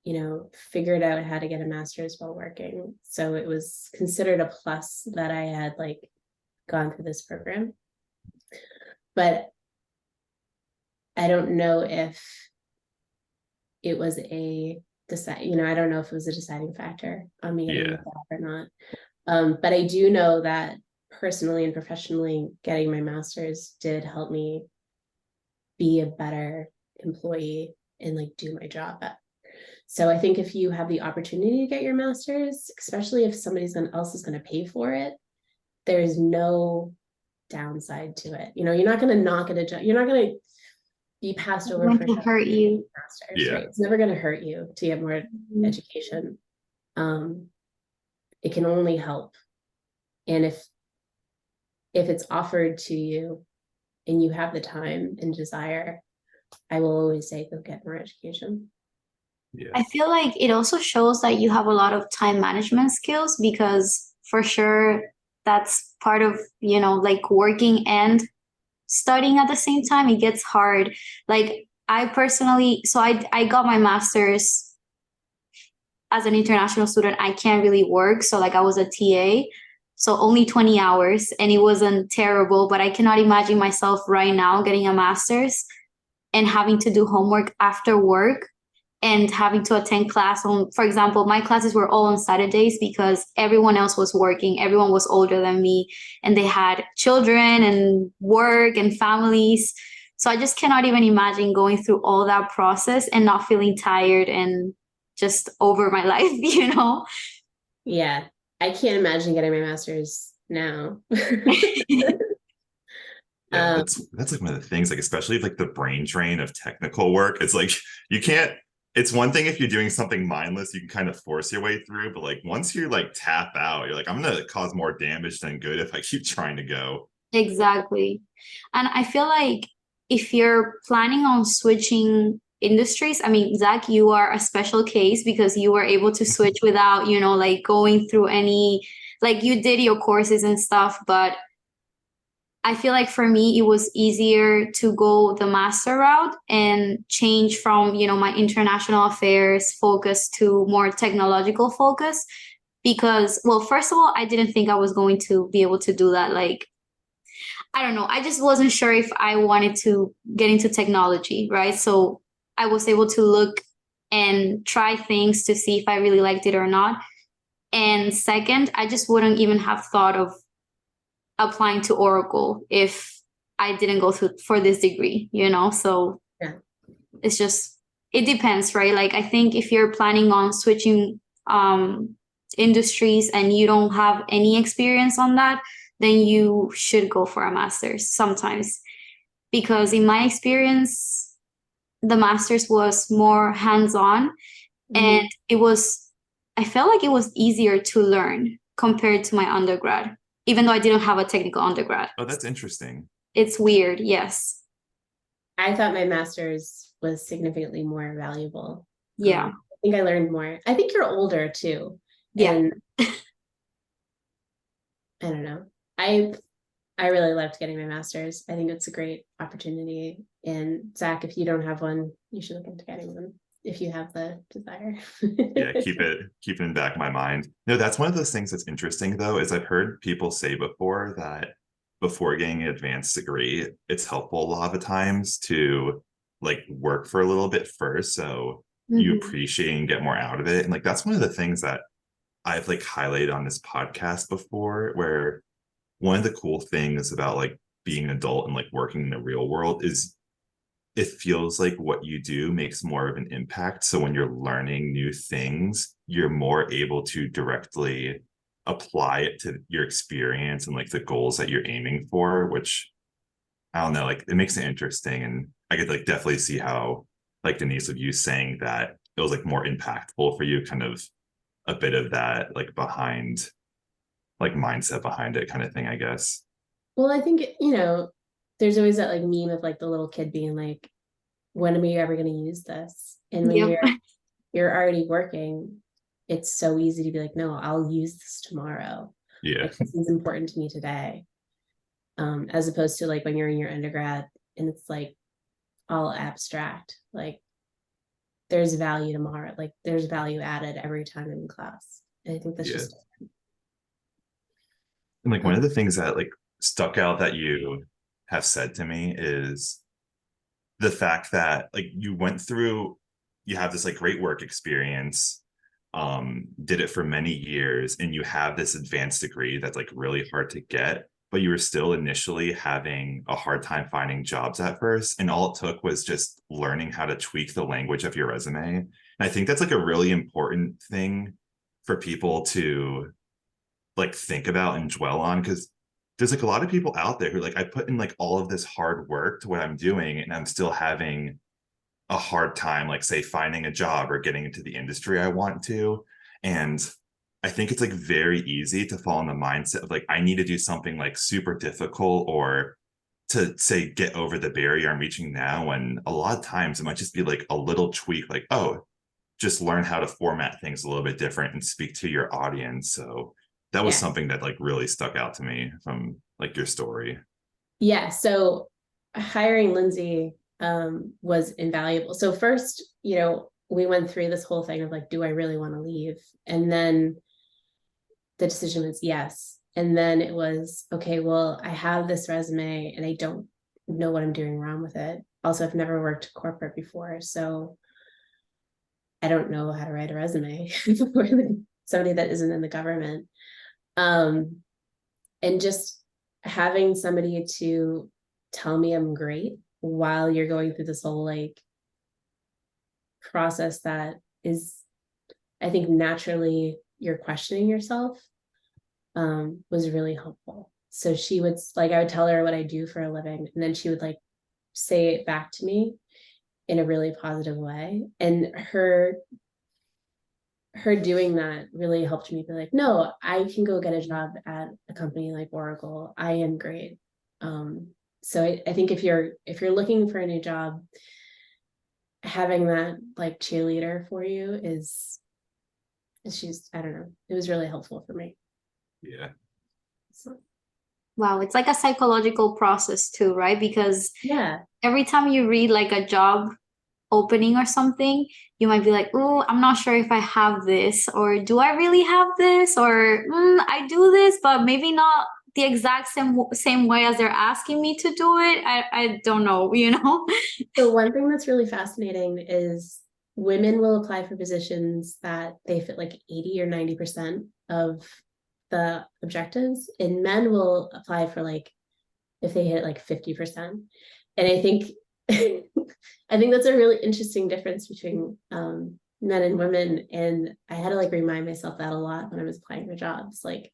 you know, figured out how to get a master's while working. So it was considered a plus that I had like gone through this program. But I don't know if it was I don't know if it was a deciding factor on me getting the job or not. But I do know that personally and professionally, getting my master's did help me be a better employee and like do my job better. So I think if you have the opportunity to get your master's, especially if else is going to pay for it, there's no downside to it. You know, you're not going to not get a job. You're not going to be passed over for to hurt you. Masters, right? It's never going to hurt you to get more education. It can only help. And if it's offered to you and you have the time and desire, I will always say go get more education. Yeah. I feel like it also shows that you have a lot of time management skills, because for sure that's part of, you know, like working and studying at the same time. It gets hard. Like I personally, so I got my master's as an international student. I can't really work. So like I was a TA, so only 20 hours, and it wasn't terrible, but I cannot imagine myself right now getting a master's and having to do homework after work and having to attend class on, for example, my classes were all on Saturdays because everyone else was working. Everyone was older than me and they had children and work and families. So I just cannot even imagine going through all that process and not feeling tired and just over my life, you know? Yeah. I can't imagine getting my master's now. Yeah, Um, that's like one of the things, like especially like the brain drain of technical work. It's like you can't, it's one thing if you're doing something mindless, you can kind of force your way through, but like once you like tap out, you're like, I'm gonna cause more damage than good if I keep trying to go. Exactly. And I feel like if you're planning on switching industries, I mean, Zach, you are a special case because you were able to switch without, like going through any, like you did your courses and stuff, but I feel like for me, it was easier to go the master route and change from, my international affairs focus to more technological focus. Because, well, first of all, I didn't think I was going to be able to do that. Like, I don't know. I just wasn't sure if I wanted to get into technology, right? So I was able to look and try things to see if I really liked it or not. And second, I just wouldn't even have thought of applying to Oracle if I didn't go through for this degree. So yeah. it's just, it depends, right? Like, I think if you're planning on switching industries and you don't have any experience on that, then you should go for a master's sometimes. Because in my experience, the master's was more hands-on and I felt like it was easier to learn compared to my undergrad, even though I didn't have a technical undergrad. Oh, that's interesting. It's weird, yes. I thought my master's was significantly more valuable. Yeah. I think I learned more. I think you're older too. Yeah. And I don't know. I really loved getting my master's. I think it's a great opportunity. And Zach, if you don't have one, you should look into getting one if you have the desire. Yeah, keep it in the back of my mind. No, that's one of those things that's interesting though, is I've heard people say before that before getting an advanced degree, it's helpful a lot of the times to like work for a little bit first. So you appreciate and get more out of it. And like that's one of the things that I've like highlighted on this podcast before, where one of the cool things about like being an adult and like working in the real world is it feels like what you do makes more of an impact. So when you're learning new things, you're more able to directly apply it to your experience and like the goals that you're aiming for, which I don't know, like it makes it interesting. And I could like definitely see how, like Denise, of you saying that it was like more impactful for you, kind of a bit of that like behind, like mindset behind it kind of thing, I guess. Well, I think, there's always that like meme of like the little kid being like, when are we ever going to use this? And when Yep. you're already working, it's so easy to be like, no, I'll use this tomorrow. Yeah. Like, this is important to me today. As opposed to like when you're in your undergrad and it's like all abstract, like there's value tomorrow, like there's value added every time in class. And I think that's just And like one of the things that like stuck out that you have said to me is the fact that like you went through, you have this like great work experience, did it for many years, and you have this advanced degree that's like really hard to get, but you were still initially having a hard time finding jobs at first. And all it took was just learning how to tweak the language of your resume. And I think that's like a really important thing for people to like think about and dwell on, because there's like a lot of people out there who like I put in like all of this hard work to what I'm doing and I'm still having a hard time like say finding a job or getting into the industry I want to. And I think it's like very easy to fall in the mindset of like I need to do something like super difficult or to say get over the barrier I'm reaching now, and a lot of times it might just be like a little tweak, like oh, just learn how to format things a little bit different and speak to your audience. So that was something that like really stuck out to me from like your story. Yeah. So hiring Lindsay was invaluable. So first, we went through this whole thing of like, do I really want to leave? And then the decision was yes. And then it was, okay, well, I have this resume and I don't know what I'm doing wrong with it. Also, I've never worked corporate before, so I don't know how to write a resume for somebody that isn't in the government. And just having somebody to tell me I'm great while you're going through this whole like process that is, I think, naturally you're questioning yourself, was really helpful. So she would, like, I would tell her what I do for a living, and then she would like say it back to me in a really positive way. And her doing that really helped me be like, no, I can go get a job at a company like Oracle. I am great. So I think if you're looking for a new job, having that like cheerleader for you is she's, I don't know, it was really helpful for me. Yeah. So, Wow, it's like a psychological process too, right? Because yeah, every time you read like a job opening or something, you might be like, oh, I'm not sure if I have this, or do I really have this, or I do this, but maybe not the exact same way as they're asking me to do it. I don't know, you know? so one thing that's really fascinating is women will apply for positions that they fit like 80 or 90% of the objectives, and men will apply for like if they hit like 50%. And I think I think that's a really interesting difference between men and women. And I had to like remind myself that a lot when I was applying for jobs. Like,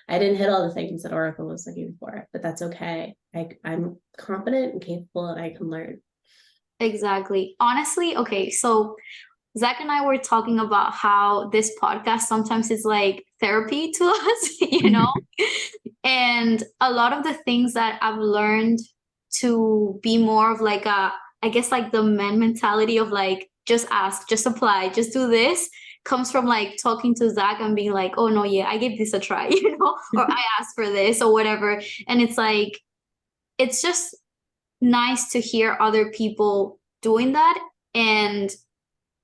I didn't hit all the things that Oracle was looking for, but that's okay. I'm competent and capable, and I can learn. Exactly. Honestly, okay, so Zach and I were talking about how this podcast sometimes is like therapy to us, you know? And a lot of the things that I've learned to be more of like I guess like the men mentality of like, just ask, just apply, just do this, comes from like talking to Zach and being like, oh no, yeah, I gave this a try, you know, or I asked for this or whatever. And it's like, it's just nice to hear other people doing that and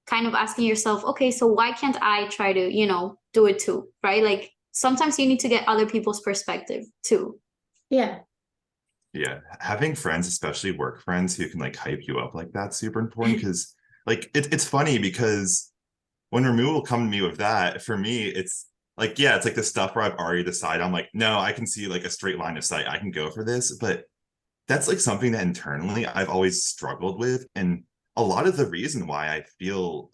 kind of asking yourself, okay, so why can't I try to, do it too, right? Like sometimes you need to get other people's perspective too. Yeah. Yeah, having friends, especially work friends, who can like hype you up like that's super important. Because like it's funny because when Ramu will come to me with that, for me, it's like, yeah, it's like the stuff where I've already decided. I'm like, no, I can see like a straight line of sight. I can go for this. But that's like something that internally I've always struggled with. And a lot of the reason why I feel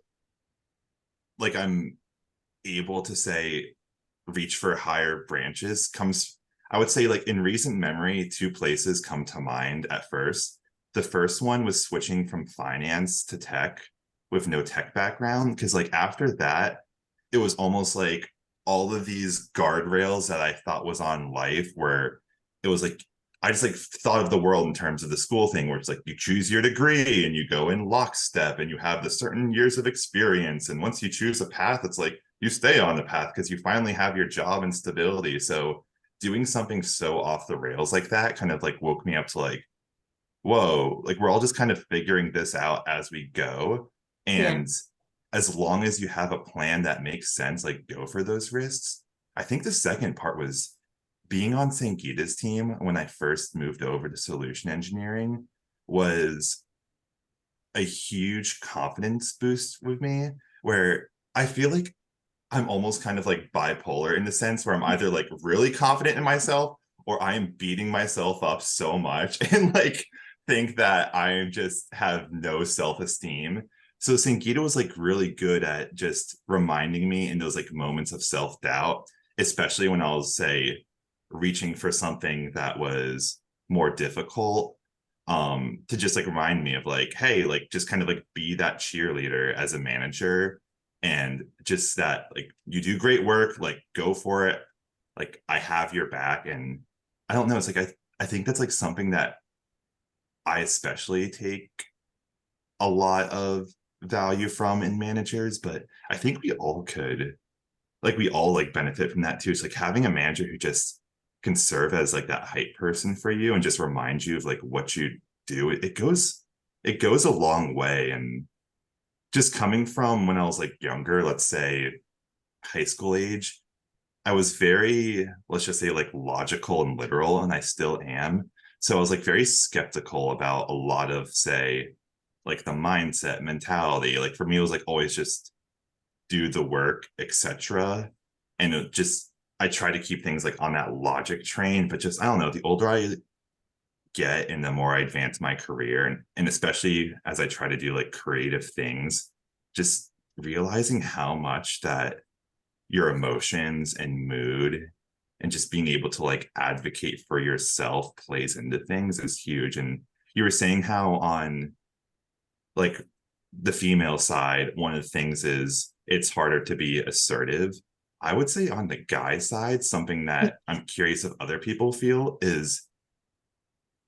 like I'm able to say reach for higher branches comes, I would say, like in recent memory, two places come to mind at first. The first one was switching from finance to tech with no tech background, because like after that it was almost like all of these guardrails that I thought was on life, where it was like I just like thought of the world in terms of the school thing, where it's like you choose your degree and you go in lockstep and you have the certain years of experience, and once you choose a path, it's like you stay on the path because you finally have your job and stability. So doing something so off the rails like that kind of like woke me up to like, whoa, like we're all just kind of figuring this out as we go. Yeah. And as long as you have a plan that makes sense, like go for those risks. I think the second part was being on St. Gita's team when I first moved over to solution engineering was a huge confidence boost with me, where I feel like I'm almost kind of like bipolar in the sense where I'm either like really confident in myself or I am beating myself up so much and like think that I just have no self-esteem. So Sankita was like really good at just reminding me in those like moments of self-doubt, especially when I'll say reaching for something that was more difficult, to just like remind me of like, hey, like just kind of like be that cheerleader as a manager, and just that like you do great work, like go for it, like I have your back. And I don't know, it's like I think that's like something that I especially take a lot of value from in managers, but I think we all could, like we all like benefit from that too. It's like having a manager who just can serve as like that hype person for you and just remind you of like what you do. It goes a long way. And just coming from when I was like younger, let's say high school age, I was very, let's just say, like logical and literal, and I still am. So I was like very skeptical about a lot of, say, like the mindset mentality. Like for me, it was like always just do the work, etc. And it just, I try to keep things like on that logic train, but just I don't know. The older I get and the more I advance my career, and especially as I try to do like creative things, just realizing how much that your emotions and mood, and just being able to like advocate for yourself plays into things is huge. And you were saying how on like the female side, one of the things is it's harder to be assertive. I would say on the guy side, something that I'm curious if other people feel is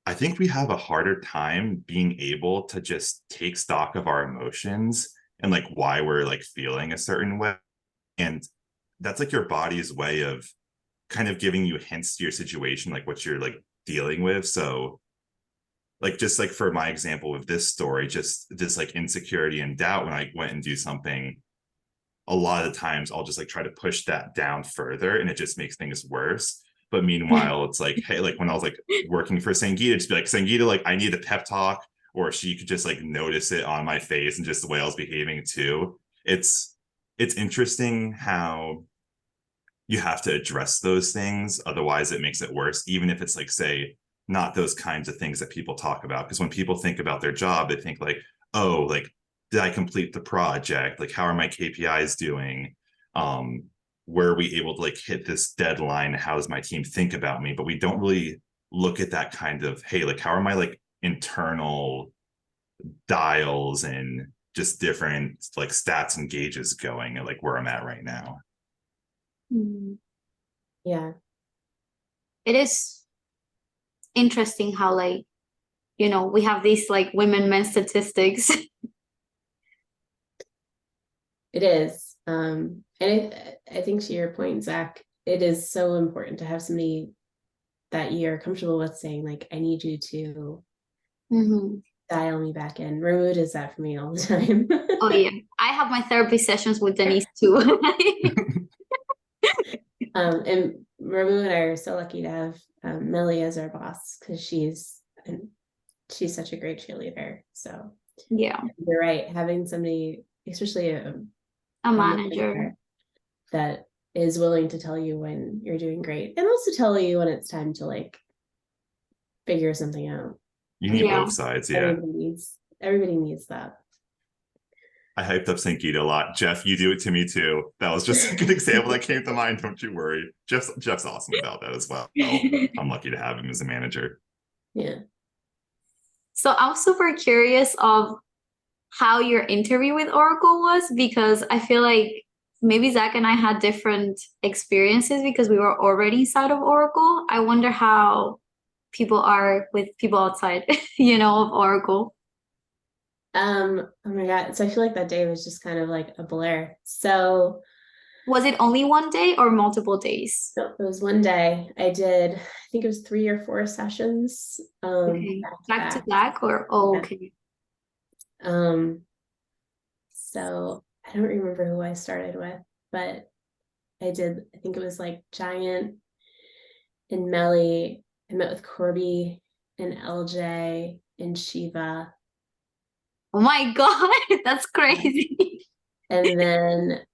I think we have a harder time being able to just take stock of our emotions and like why we're like feeling a certain way. And that's like your body's way of kind of giving you hints to your situation, like what you're like dealing with. So like just like for my example with this story, just this like insecurity and doubt when I went and do something, a lot of the times I'll just like try to push that down further and it just makes things worse. But meanwhile, it's like, hey, like when I was like working for Sangeeta, just be like, Sangeeta, like I need a pep talk, or she could just like notice it on my face and just the way I was behaving too. It's interesting how you have to address those things. Otherwise, it makes it worse, even if it's like, say, not those kinds of things that people talk about. Because when people think about their job, they think like, oh, like, did I complete the project? Like, how are my KPIs doing? Were we able to like hit this deadline? How does my team think about me? But we don't really look at that kind of, hey, like, how are my like internal dials and just different like stats and gauges going at like where I'm at right now? Yeah. It is interesting how like, you know, we have these like women men statistics. It is. I think to your point, Zach, it is so important to have somebody that you're comfortable with saying, like, I need you to dial me back in. Ramu does that for me all the time. Oh yeah. I have my therapy sessions with Denise too. And Ramu and I are so lucky to have Melly as our boss because she's such a great cheerleader. So Yeah. you're right. Having somebody, especially a manager that is willing to tell you when you're doing great and also tell you when it's time to like figure something out. You need both sides. Yeah. Everybody needs that. I hyped up Sangeeta a lot. Jeff, you do it to me too. That was just a good example that came to mind. Don't you worry. Jeff's awesome about that as well. I'm lucky to have him as a manager. Yeah. So I'm super curious of how your interview with Oracle was, because I feel like maybe Zach and I had different experiences because we were already inside of Oracle. I wonder how people are with people outside, of Oracle. Oh my God. So I feel like that day was just kind of like a blur. So was it only one day or multiple days? No, it was one day. I think it was 3 or 4 sessions. Okay. Back to back or okay. So I don't remember who I started with, but I think it was like Giant and Melly. I met with Corby and LJ and Shiva. Oh my God, that's crazy. And then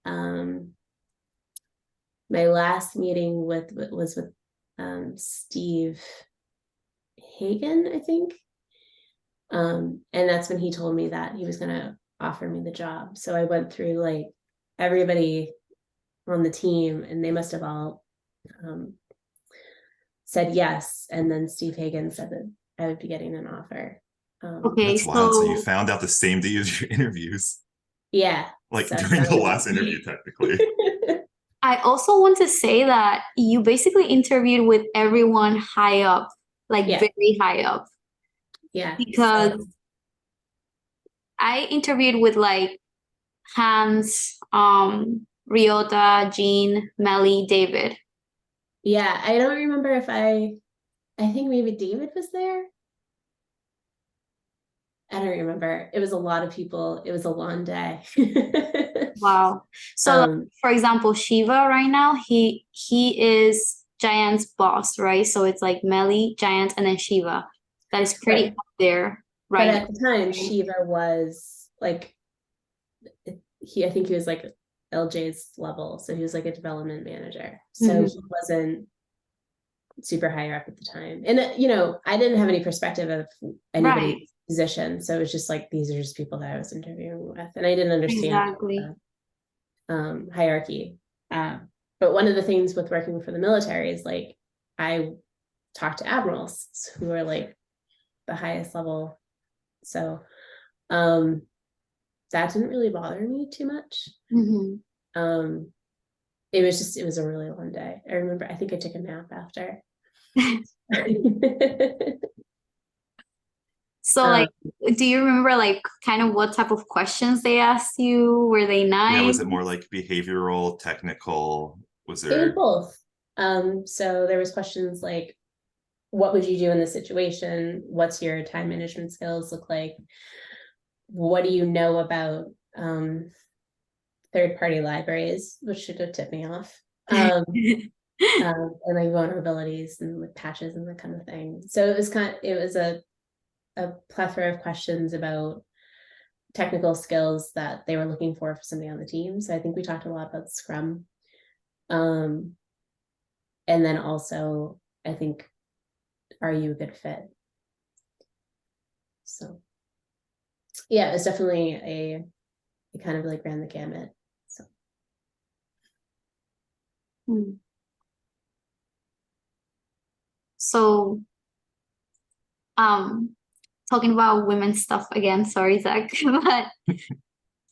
my last meeting was with Steve Hagen, I think. And that's when he told me that he was gonna offer me the job. So I went through like everybody on the team and they must have all said yes. And then Steve Hagen said that I would be getting an offer. Okay, that's wild. So you found out the same day as your interviews. Yeah. Like so during the last interview, technically. I also want to say that you basically interviewed with everyone high up, like very high up. Yeah. Because I interviewed with like Hans, Ryota, Jean, Melly, David. Yeah, I don't remember if I think maybe David was there. I don't remember. It was a lot of people. It was a long day. Wow. So for example, Shiva right now, he is Giant's boss, right? So it's like Melly, Giant, and then Shiva. That is pretty up there, right? But at the time, Shiva was like, I think he was like LJ's level. So he was like a development manager. So he wasn't super higher up at the time. And, I didn't have any perspective of anybody's position. So it was just like, these are just people that I was interviewing with. And I didn't understand the hierarchy. But one of the things with working for the military is like, I talk to admirals who are like the highest level. So that didn't really bother me too much. It was a really long day. I remember, I think I took a nap after. So like, do you remember like kind of what type of questions they asked you? Were they nice? Yeah, was it more like behavioral, technical? Was It was there both. So there was questions like, what would you do in this situation? What's your time management skills look like? What do you know about third-party libraries, which should have tipped me off. And like vulnerabilities and like patches and that kind of thing. So it was a plethora of questions about technical skills that they were looking for somebody on the team. So I think we talked a lot about Scrum. And then also, I think, are you a good fit? So yeah, it was definitely it kind of like ran the gamut. So So talking about women's stuff again, sorry, Zach, but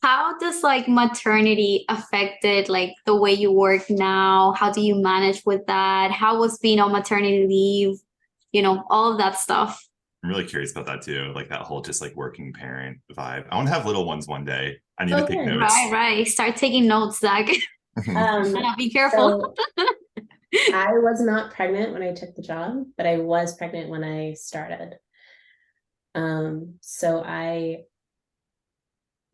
how does like maternity affected like the way you work now? How do you manage with that? How was being on maternity leave? You know, all of that stuff. I'm really curious about that too, like that whole just like working parent vibe. I want to have little ones one day. I need to take notes. Right. Start taking notes, Zach. Be careful. So I was not pregnant when I took the job, but I was pregnant when I started. So I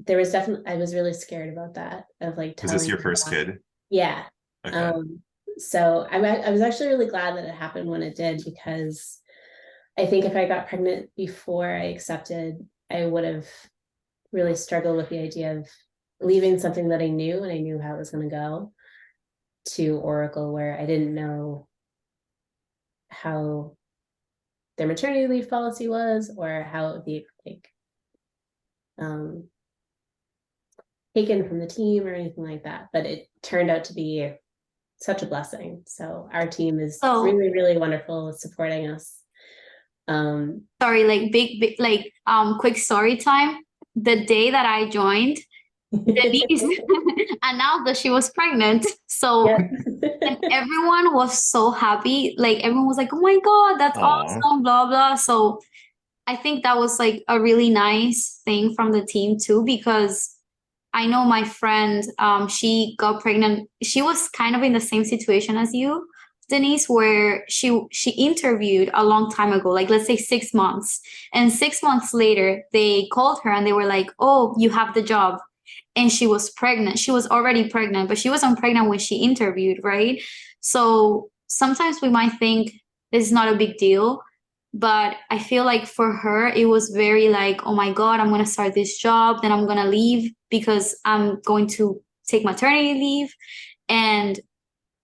was really scared about that, of like telling. Was this your first kid? Yeah. Okay. So I was actually really glad that it happened when it did, because I think if I got pregnant before I accepted, I would have really struggled with the idea of leaving something that I knew and I knew how it was going to go to Oracle, where I didn't know how their maternity leave policy was or how it would be like taken from the team or anything like that. But it turned out to be such a blessing. So our team is really, really wonderful at supporting us. Sorry, like big like quick story time. The day that I joined, Denise announced that she was pregnant. So and everyone was so happy. Like everyone was like, "Oh my God, that's awesome!" Blah blah. So I think that was like a really nice thing from the team too, because I know my friend, she got pregnant. She was kind of in the same situation as you, Denise, where she interviewed a long time ago, like let's say 6 months. And 6 months later, they called her and they were like, "Oh, you have the job." And she was pregnant. She was already pregnant, but she wasn't pregnant when she interviewed, right? So sometimes we might think this is not a big deal, but I feel like for her, it was very like, oh my God, I'm going to start this job, then I'm going to leave because I'm going to take maternity leave. And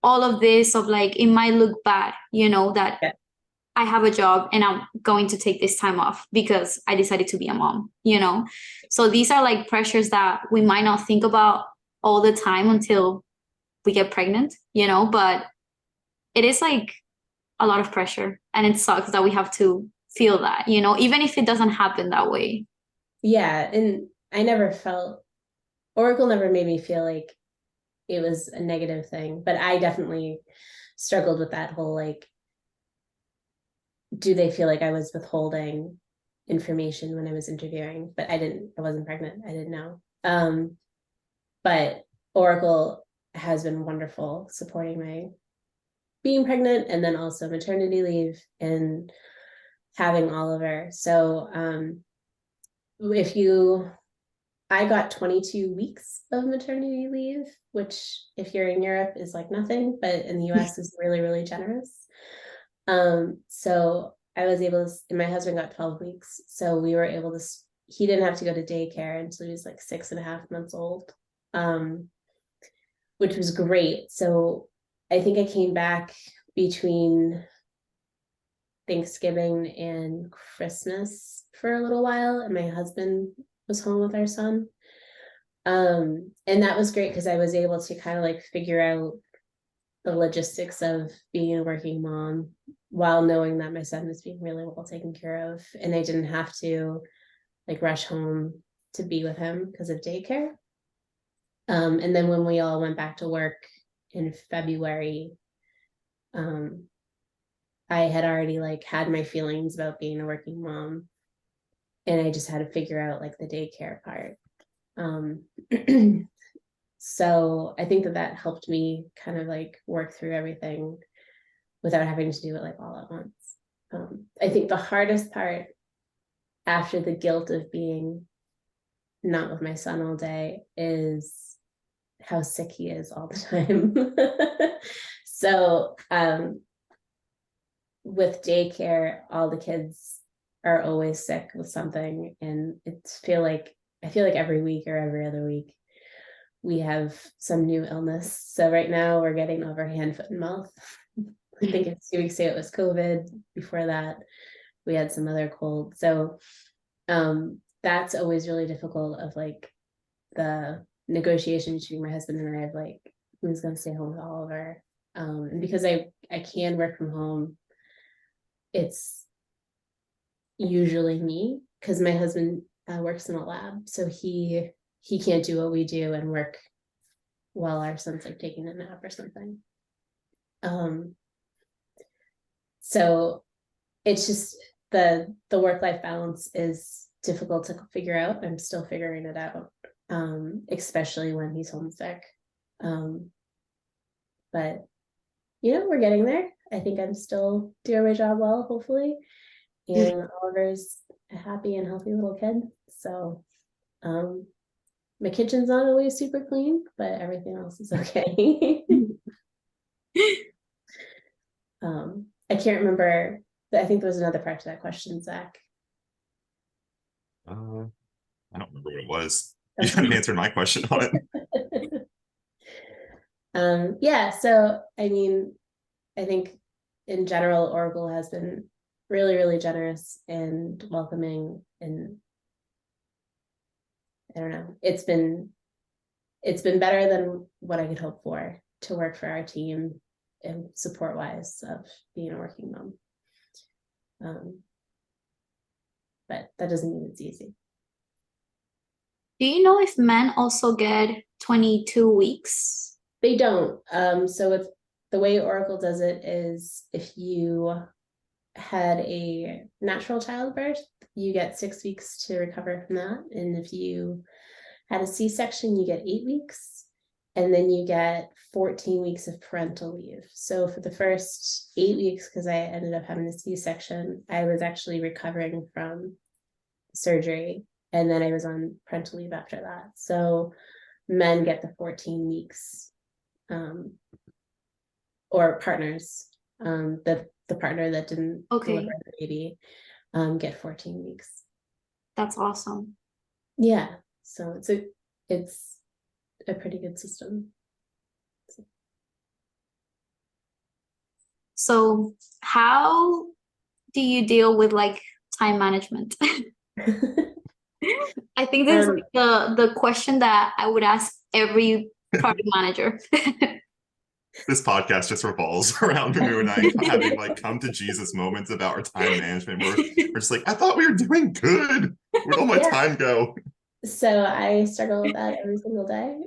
all of this of like, it might look bad, you know, that I have a job and I'm going to take this time off because I decided to be a mom, you know? So these are like pressures that we might not think about all the time until we get pregnant, you know, but it is like a lot of pressure, and it sucks that we have to feel that, you know, even if it doesn't happen that way. Yeah. And I never felt, Oracle never made me feel like it was a negative thing, but I definitely struggled with that whole, like, do they feel like I was withholding information when I was interviewing? But I wasn't pregnant. I didn't know. But Oracle has been wonderful supporting my being pregnant and then also maternity leave and having Oliver. So I got 22 weeks of maternity leave, which if you're in Europe is like nothing, but in the US is really, really generous. So I was able to, and my husband got 12 weeks. So we were able to, he didn't have to go to daycare until he was like 6.5 months old, which was great. So I think I came back between Thanksgiving and Christmas for a little while, and my husband was home with our son. And that was great because I was able to kind of like figure out the logistics of being a working mom while knowing that my son was being really well taken care of. And I didn't have to like rush home to be with him because of daycare. And then when we all went back to work in February, I had already like had my feelings about being a working mom, and I just had to figure out like the daycare part. So I think that helped me kind of like work through everything without having to do it like all at once. I think the hardest part after the guilt of being not with my son all day is how sick he is all the time. So with daycare, all the kids are always sick with something, and I feel like every week or every other week we have some new illness. So right now we're getting over hand, foot, and mouth. I think it's 2 weeks ago it was COVID. Before that, we had some other cold. So that's always really difficult, of like the negotiation between my husband and I of like who's going to stay home with Oliver. And because I can work from home, it's usually me, because my husband works in a lab, so he can't do what we do and work while our son's like taking a nap or something. So it's just the work-life balance is difficult to figure out. I'm still figuring it out, especially when he's homesick. But we're getting there. I think I'm still doing my job well, hopefully. And Oliver's a happy and healthy little kid. So my kitchen's not always super clean, but everything else is okay. I can't remember. I think there was another part to that question, Zach. I don't remember what it was. You kind of answered my question on it. Yeah, so I mean, I think in general, Oracle has been really, really generous and welcoming, and I don't know, it's been better than what I could hope for to work for our team and support wise of being a working mom. But that doesn't mean it's easy. Do you know if men also get 22 weeks? They don't. So it's the way Oracle does it is if you had a natural childbirth, you get 6 weeks to recover from that. And if you had a C-section, you get 8 weeks. And then you get 14 weeks of parental leave. So for the first 8 weeks, because I ended up having a C-section, I was actually recovering from surgery. And then I was on parental leave after that. So men get the 14 weeks, or partners, the partner that didn't deliver the baby, get 14 weeks. That's awesome. Yeah. So it's a pretty good system. So how do you deal with like time management? I think this is like the question that I would ask every product manager. This podcast just revolves around Ramu and I having like come to Jesus moments about our time management. We're just like, I thought we were doing good. Where'd all my time go? So I struggle with that every single day.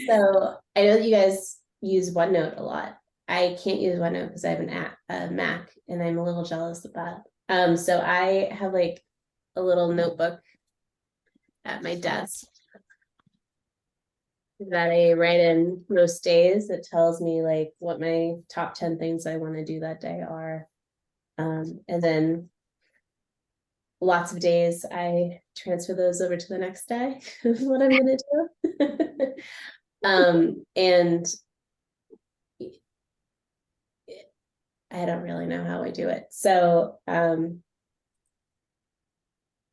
So I know that you guys use OneNote a lot. I can't use OneNote because I have a Mac, and I'm a little jealous of that. So I have like a little notebook at my desk that I write in most days. It tells me like what my top 10 things I want to do that day are. And then lots of days I transfer those over to the next day of what I'm going to do. And I don't really know how I do it. So,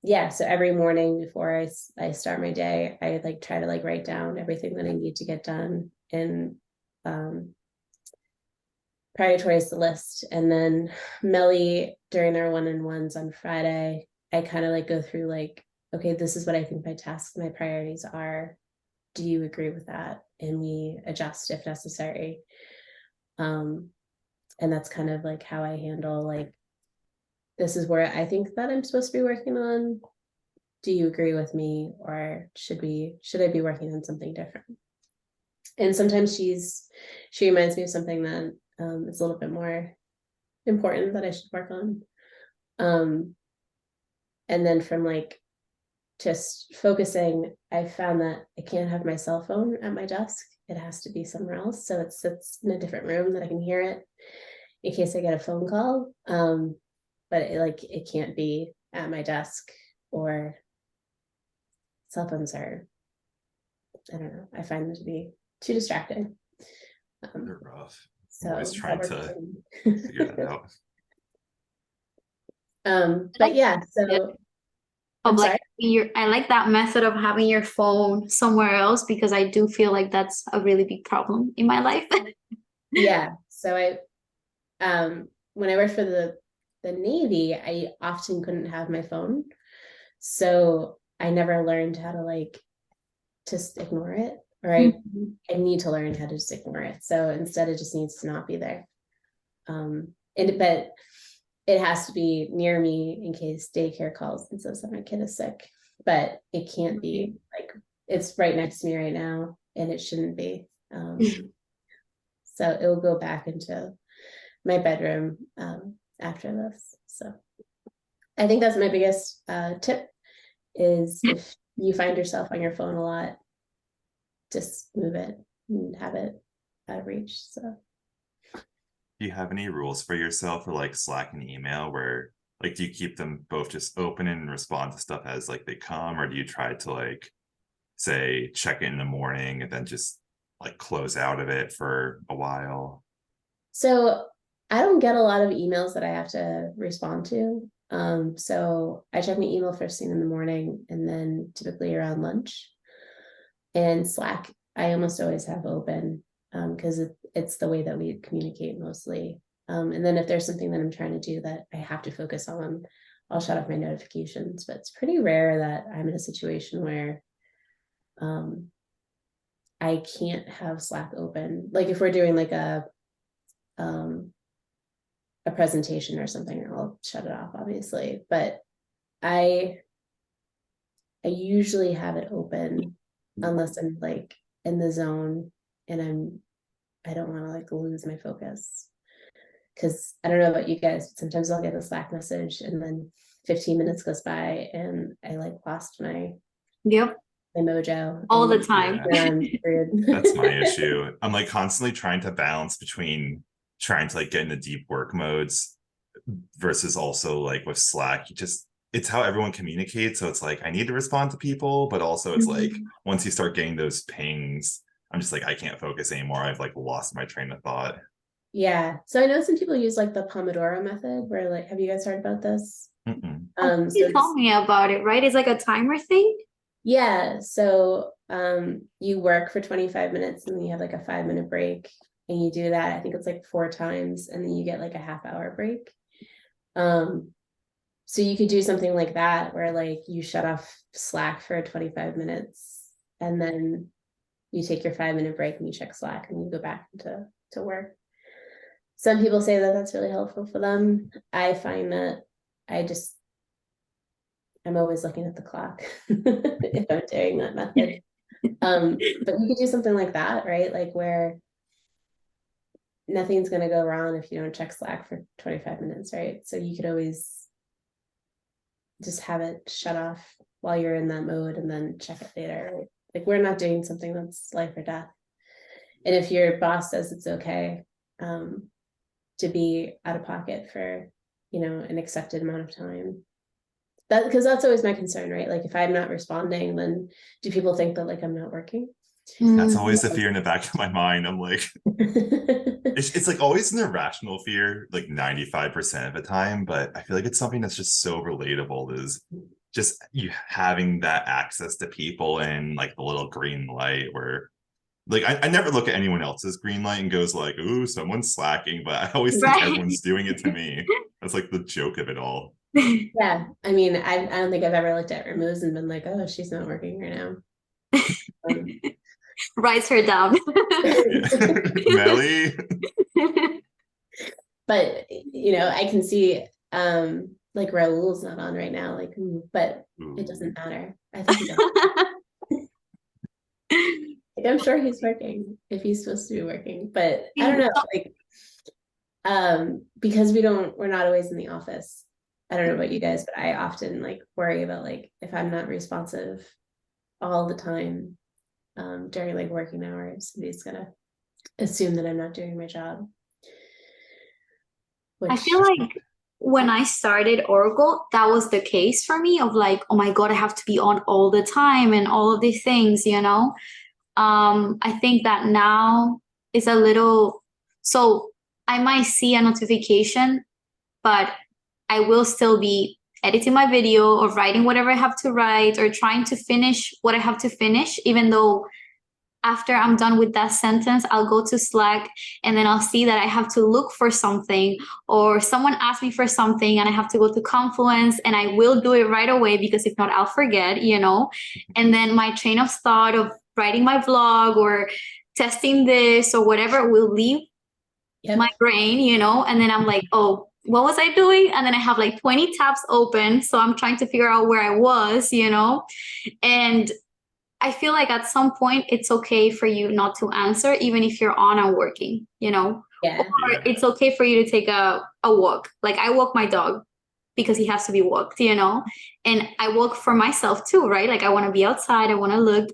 yeah, so every morning before I start my day, I like try to like write down everything that I need to get done and prioritize the list. And then Melly, during our one-on-ones on Friday, I kind of like go through like, okay, this is what I think my tasks, my priorities are. Do you agree with that? And we adjust if necessary. And that's kind of like how I handle like, this is where I think that I'm supposed to be working on. Do you agree with me, or should I be working on something different? And sometimes she reminds me of something that is a little bit more important that I should work on. And then from like just focusing, I found that I can't have my cell phone at my desk. It has to be somewhere else. So it sits in a different room that I can hear it in case I get a phone call. But it can't be at my desk, or cell phones are, I don't know, I find them to be too distracting. They're rough. So Always trying to figure figure that out. But yeah, so Of I'm like sorry. I like that method of having your phone somewhere else, because I do feel like that's a really big problem in my life. Yeah. So when I worked for the Navy, I often couldn't have my phone. So I never learned how to like just ignore it, or I need to learn how to just ignore it. So instead it just needs to not be there. But it has to be near me in case daycare calls and says that my kid is sick. But it can't be like, it's right next to me right now, and it shouldn't be. So it will go back into my bedroom after this. So I think that's my biggest tip is if you find yourself on your phone a lot, just move it and have it out of reach. So Do you have any rules for yourself for like Slack and email where like do you keep them both just open and respond to stuff as like they come, or do you try to like say check it in the morning and then just like close out of it for a while? So I don't get a lot of emails that I have to respond to. So I check my email first thing in the morning, and then typically around lunch. And Slack, I almost always have open because it's the way that we communicate mostly. And then if there's something that I'm trying to do that I have to focus on, I'll shut off my notifications. But it's pretty rare that I'm in a situation where I can't have Slack open. Like if we're doing like a presentation or something, I'll shut it off, obviously. But I usually have it open unless I'm like in the zone and I don't want to like lose my focus. Because I don't know about you guys, but sometimes I'll get a Slack message and then 15 minutes goes by and I like lost my mojo All the time. That's my issue. I'm like constantly trying to balance between trying to like get into deep work modes versus also like with Slack, it's how everyone communicates. So it's like I need to respond to people, but also it's like once you start getting those pings, I'm just like I can't focus anymore. I've like lost my train of thought. Yeah. So I know some people use like the Pomodoro method where like, have you guys heard about this? You told me about it, right? It's like a timer thing. Yeah. So you work for 25 minutes and then you have like a 5-minute break, and you do that. I think it's like 4 times, and then you get like a half-hour break. So you could do something like that where like you shut off Slack for 25 minutes and then you take your 5-minute break and you check Slack and you go back to work. Some people say that that's really helpful for them. I find that I'm always looking at the clock if I'm doing that method. But you could do something like that, right? Like where nothing's going to go wrong if you don't check Slack for 25 minutes, right? So you could always just have it shut off while you're in that mode and then check it later. Right? Like we're not doing something that's life or death. And if your boss says it's okay to be out of pocket for, an accepted amount of time, because that's always my concern, right? Like if I'm not responding, then do people think that like I'm not working? That's always the fear in the back of my mind. I'm like, it's like always an irrational fear, like 95% of the time, but I feel like it's something that's just so relatable, is just you having that access to people and like the little green light where like I never look at anyone else's green light and goes like, ooh, someone's slacking, but I always think everyone's doing it to me. That's like the joke of it all. Yeah, I mean, I don't think I've ever looked at Ramu's and been like, oh, she's not working right now. Um, Writes her down. Yeah. Melly. but I can see like Raul's not on right now, like, but it doesn't Ooh. matter. I think he does. Like, I'm sure he's working if he's supposed to be working, but I don't know, like, because we're not always in the office. I don't know about you guys, but I often like worry about like if I'm not responsive all the time during like working hours, somebody's gonna assume that I'm not doing my job. I Which feel like when I started Oracle, that was the case for me of like, oh my God, I have to be on all the time and all of these things, you know? I think that now is a little, so I might see a notification, but I will still be editing my video or writing whatever I have to write or trying to finish what I have to finish, even though after I'm done with that sentence, I'll go to Slack and then I'll see that I have to look for something or someone asked me for something and I have to go to Confluence and I will do it right away because if not, I'll forget, you know? And then my train of thought of writing my vlog or testing this or whatever will leave yep, my brain, you know? And then I'm like, oh, what was I doing? And then I have like 20 tabs open. So I'm trying to figure out where I was, you know? And I feel like at some point it's okay for you not to answer, even if you're on and working, you know, yeah, or Yeah. it's okay for you to take a walk. Like I walk my dog because he has to be walked, you know, and I walk for myself too, right? Like I want to be outside, I want to look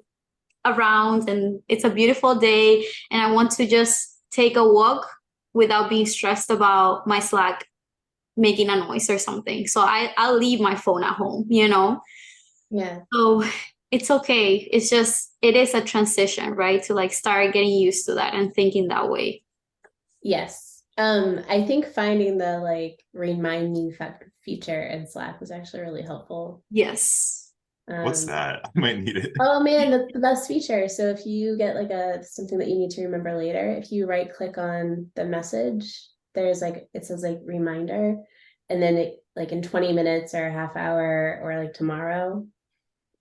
around, and it's a beautiful day, and I want to just take a walk without being stressed about my Slack making a noise or something. So I'll leave my phone at home, you know. yeah. So it's okay. It's just, it is a transition, right? To like start getting used to that and thinking that way. Yes. I think finding the like remind me feature in Slack was actually really helpful. Yes. What's Um, that? I might need it. oh man, that's the best feature. So if you get like something that you need to remember later, if you right click on the message, there's like it says like reminder, and then it like in 20 minutes or a half hour or like tomorrow,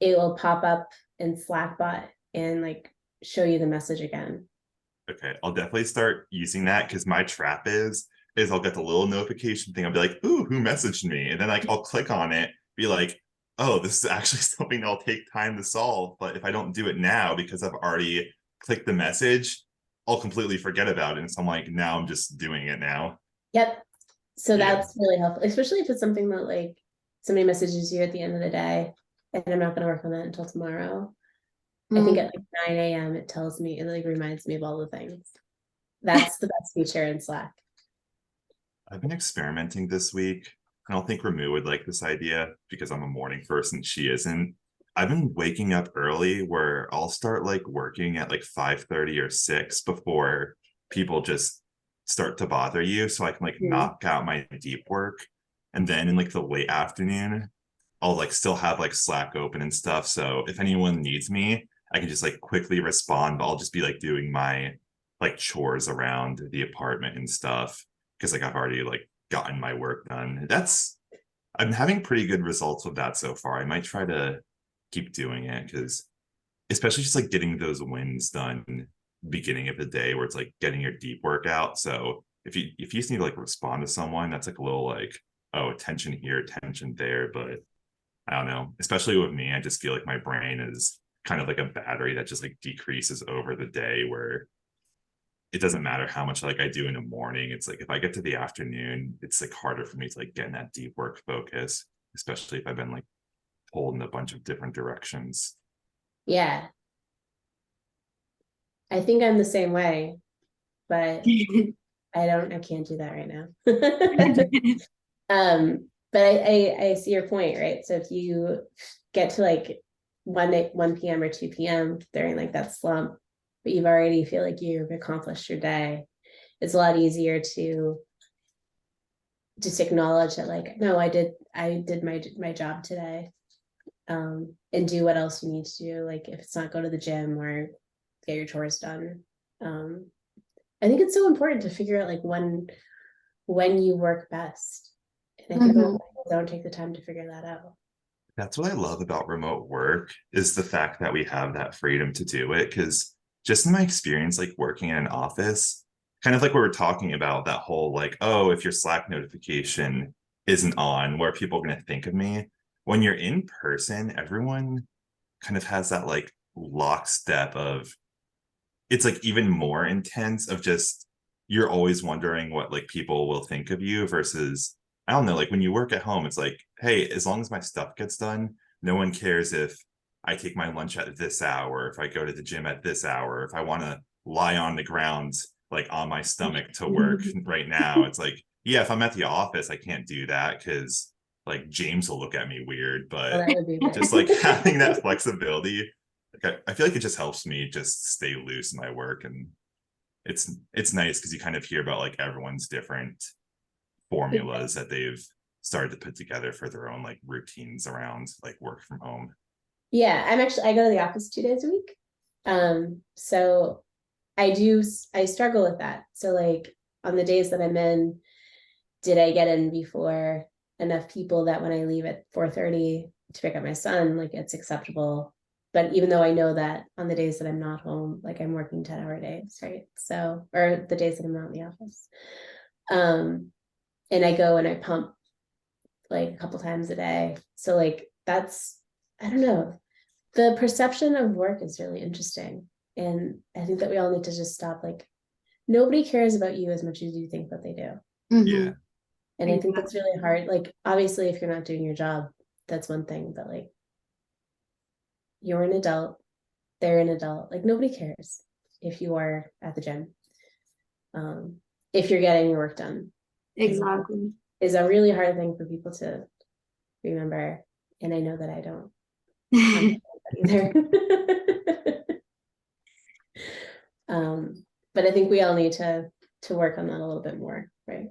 it will pop up in Slackbot and like show you the message again. Okay, I'll definitely start using that because my trap is I'll get the little notification thing. I'll be like, "Ooh, who messaged me?" And then like I'll click on it, be like, "Oh, this is actually something that'll take time to solve." But if I don't do it now because I've already clicked the message, I'll completely forget about it. And so I'm like, now I'm just doing it now. Yep. So Yeah. that's really helpful, especially if it's something that like somebody messages you at the end of the day and I'm not going to work on that until tomorrow. I think Mm. at like 9 a.m. it tells me, it like reminds me of all the things. That's the best feature in Slack. I've been experimenting this week. I don't think Ramu would like this idea because I'm a morning person. She isn't. I've been waking up early where I'll start like working at like 5:30 or 6 before people just start to bother you. So I can like Mhm. knock out my deep work. And then in like the late afternoon, I'll like still have like Slack open and stuff. So if anyone needs me, I can just like quickly respond. But I'll just be like doing my like chores around the apartment and stuff because like I've already like gotten my work done. I'm having pretty good results with that so far. I might try to keep doing it because especially just like getting those wins done beginning of the day where it's like getting your deep work out. So if you just need to like respond to someone, that's like a little like, oh, attention here, attention there. But I don't know, especially with me, I just feel like my brain is kind of like a battery that just like decreases over the day where it doesn't matter how much like I do in the morning. It's like if I get to the afternoon, it's like harder for me to like get in that deep work focus, especially if I've been like pulled in a bunch of different directions. Yeah, I think I'm the same way, but I can't do that right now. But I see your point, right? So if you get to like 1 p.m. or 2 p.m. during like that slump, but you've already feel like you've accomplished your day, it's a lot easier to just acknowledge that like, no, I did my job today. And do what else you need to do. Like if it's not go to the gym or get your chores done. Um, I think it's so important to figure out like when you work best And I think a lot of people don't take the time to figure that out. That's what I love about remote work is the fact that we have that freedom to do it. Because just in my experience, like working in an office, kind of like we were talking about that whole like, oh, if your Slack notification isn't on, what are people going to think of me? When you're in person, everyone kind of has that like lockstep of it's like even more intense of just you're always wondering what like people will think of you versus I don't know, like when you work at home, it's like, hey, as long as my stuff gets done, no one cares if I take my lunch at this hour, if I go to the gym at this hour, if I want to lie on the ground, like on my stomach to work right now. It's like, yeah, if I'm at the office, I can't do that because like James will look at me weird, Well, but that would be just like having that flexibility, like I feel like it just helps me just stay loose in my work. And it's nice because you kind of hear about like everyone's different formulas that they've started to put together for their own like routines around like work from home. Yeah, I go to the office 2 days a week. So I struggle with that. So like on the days that I'm in, did I get in before enough people that when I leave at 4:30 to pick up my son, like it's acceptable. But even though I know that on the days that I'm not home, like I'm working 10-hour days, right? So, or the days that I'm not in the office. And I go and I pump like a couple times a day. So like that's, I don't know. The perception of work is really interesting. And I think that we all need to just stop, like, nobody cares about you as much as you think that they do. Yeah. And I think that's really hard. Like, obviously, if you're not doing your job, that's one thing, but like, you're an adult, they're an adult. Like, nobody cares if you are at the gym, if you're getting your work done. Exactly. Is a really hard thing for people to remember. And I know that I don't either. But I think we all need to work on that a little bit more, right?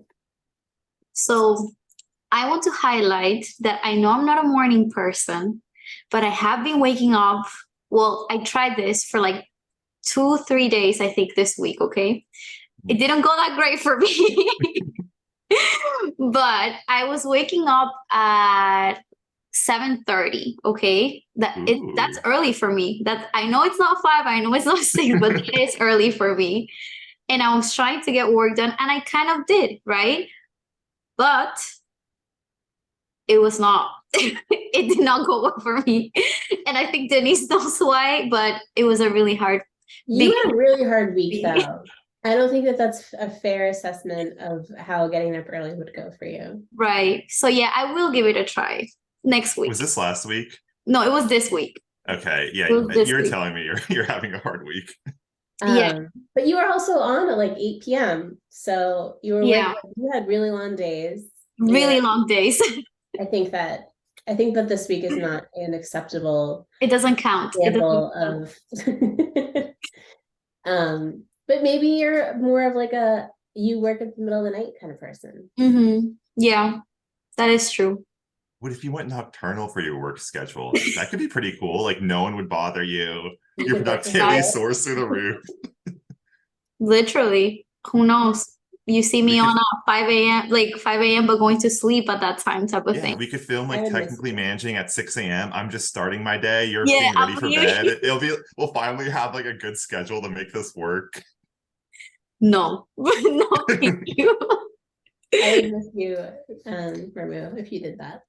So I want to highlight that I know I'm not a morning person, but I have been waking up. Well, I tried this for like 2-3 days, I think, this week. Okay. It didn't go that great for me. But I was waking up at 7:30. Okay. That's early for me. That I know it's not 5, I know it's not 6, but it is early for me. And I was trying to get work done, and I kind of did, right? But it was not, it did not go well for me. And I think Denise knows why, but it was a really hard. You had a really hard week though. I don't think that that's a fair assessment of how getting up early would go for you. Right. So yeah, I will give it a try next week. Was this last week? No, it was this week. Okay. Yeah. You're telling me you're having a hard week. Yeah. But you were also on at like 8 p.m. So you were you had really long days. Really long days. I think that this week is not an acceptable. It doesn't count. Example of but maybe you're more of like you work at the middle of the night kind of person. Yeah, that is true. What if you went nocturnal for your work schedule? That could be pretty cool. Like no one would bother you. Your productivity soars through the roof. Literally. Who knows? You see me on 5 a.m., like 5 a.m., but going to sleep at that time type of thing. We could film like technically managing at 6 a.m. I'm just starting my day. You're getting ready for bed. We'll finally have like a good schedule to make this work. No, no, thank you. I would miss you, Ramu, if you did that.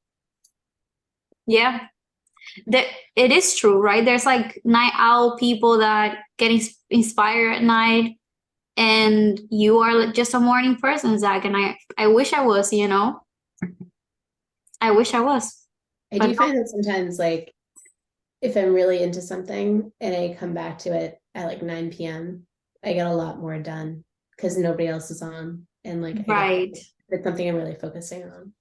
Yeah, it is true, right? There's like night owl people that get inspired at night, and you are just a morning person, Zach. And I wish I was, I wish I was. I do find that sometimes, like, if I'm really into something and I come back to it at like 9 p.m., I get a lot more done because nobody else is on, and like right, it's something I'm really focusing on.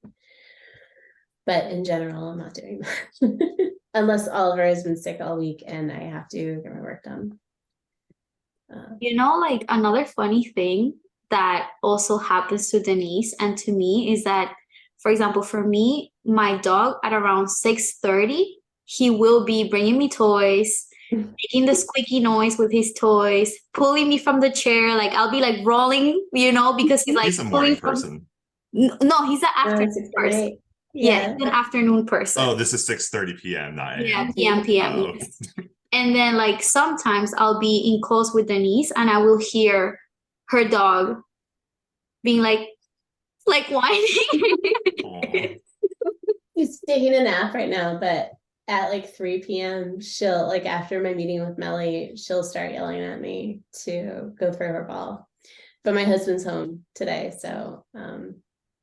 But in general, I'm not doing that unless Oliver has been sick all week and I have to get my work done. Like another funny thing that also happens to Denise and to me is that, for example, for me, my dog at around 6:30, he will be bringing me toys, making the squeaky noise with his toys, pulling me from the chair. Like I'll be like rolling, because he's like a morning person. No, he's an afternoon 6 to person. 8. Yeah, Yeah. he's an afternoon person. Oh, this is 6:30 p.m., not Yeah, a.m. PM, Oh. yes. And then like sometimes I'll be in calls with Denise and I will hear her dog being like whining. Aw. He's taking a nap right now, but at like 3 p.m. she'll, like, after my meeting with Melly, she'll start yelling at me to go throw her ball. But my husband's home today, so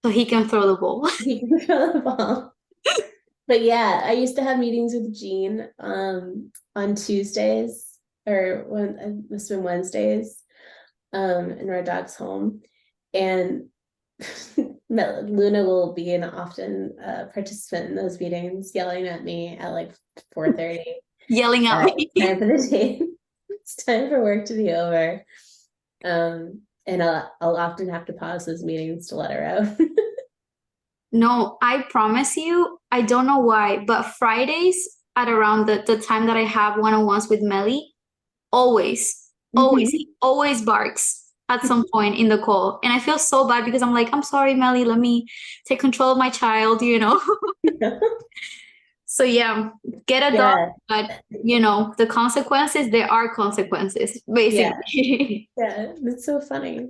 So he can throw the ball. he can throw the ball. But yeah, I used to have meetings with Jean on Tuesdays, or when it must have been Wednesdays, and our dog's home. And Luna will be an often participant in those meetings, yelling at me at like 4:30. Yelling at me. Time for the day. It's time for work to be over. And I'll often have to pause those meetings to let her out. No, I promise you, I don't know why, but Fridays at around the time that I have one-on-ones with Melly, always, he always barks at some point in the call. And I feel so bad because I'm like, I'm sorry, Melly, let me take control of my child, you know? So yeah, get a dog, but you know, the consequences, there are consequences, basically. Yeah, it's so funny.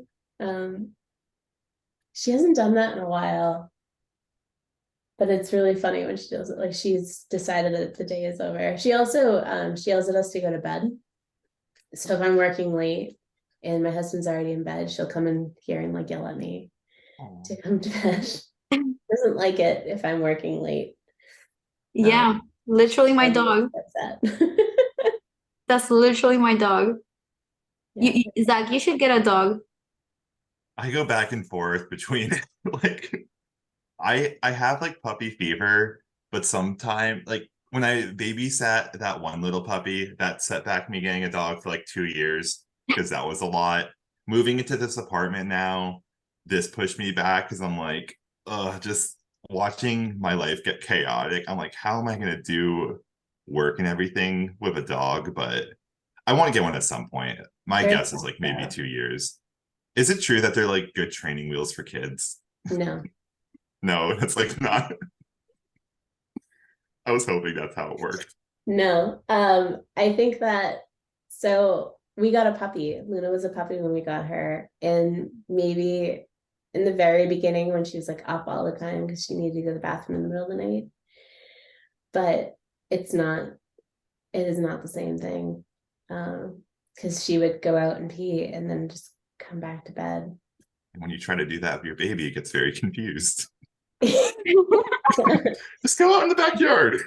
She hasn't done that in a while, but it's really funny when she does it. Like, she's decided that the day is over. She also she yells at us to go to bed. So if I'm working late and my husband's already in bed, she'll come in here and like yell at me to come to bed. Doesn't like it if I'm working late. Yeah, literally my dog. That's literally my dog. Yeah. Zach, you should get a dog. I go back and forth between like I have like puppy fever, but sometime like when I babysat that one little puppy, that set back me getting a dog for like 2 years because that was a lot. Moving into this apartment now, this pushed me back because I'm like, just watching my life get chaotic. I'm like, how am I gonna do work and everything with a dog? But I want to get one at some point. My guess is like maybe 2 years. Is it true that they're like good training wheels for kids? No. No, it's like not. I was hoping that's how it worked. No. I think that, so we got a puppy. Luna was a puppy when we got her, and maybe in the very beginning when she was like up all the time because she needed to go to the bathroom in the middle of the night. But it is not the same thing. Because she would go out and pee and then just come back to bed. And when you try to do that with your baby, it gets very confused. Just go out in the backyard.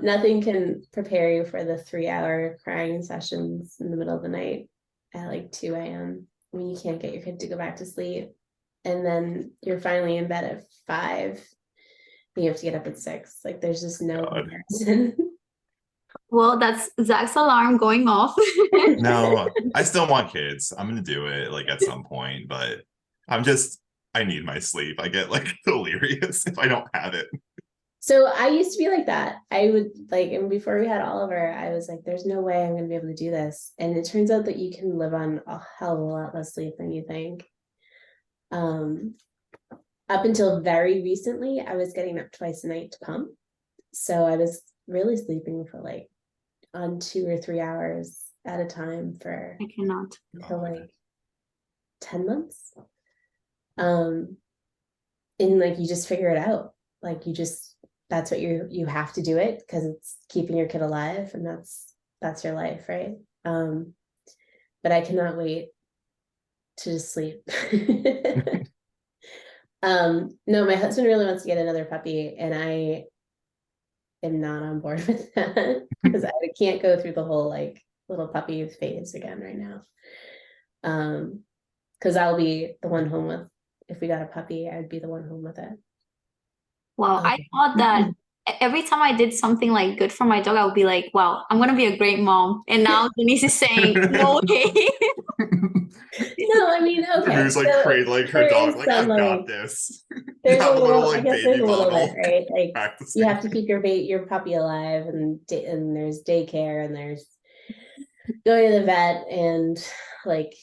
Nothing can prepare you for the 3-hour crying sessions in the middle of the night at like 2 a.m. when you can't get your kid to go back to sleep. And then you're finally in bed at 5. And you have to get up at 6. Like, there's just no comparison. Well, that's Zach's alarm going off. No, I still want kids. I'm gonna do it like at some point, but I need my sleep. I get like delirious if I don't have it. So I used to be like that. I would like, and before we had Oliver, I was like, there's no way I'm going to be able to do this. And it turns out that you can live on a hell of a lot less sleep than you think. Up until very recently, I was getting up twice a night to pump. So I was really sleeping for like on 2 or 3 hours at a time for I cannot. until like 10 months. And like, you just figure it out. Like, that's what you have to do it because it's keeping your kid alive, and that's your life, right? But I cannot wait to just sleep. No, my husband really wants to get another puppy, and I am not on board with that because I can't go through the whole like little puppy phase again right now. Because I'll be the one home with, if we got a puppy, I'd be the one home with it. Well, I thought that every time I did something like good for my dog, I would be like, wow, I'm gonna be a great mom. And now Denise is saying, no way. No, I mean, okay. Who's like so cradling her dog, like, I've got like, this. There's have a little, like I guess baby there's a little bottle. bit, right? Like, Practicing. you have to keep your puppy alive, and there's daycare, and there's going to the vet, and like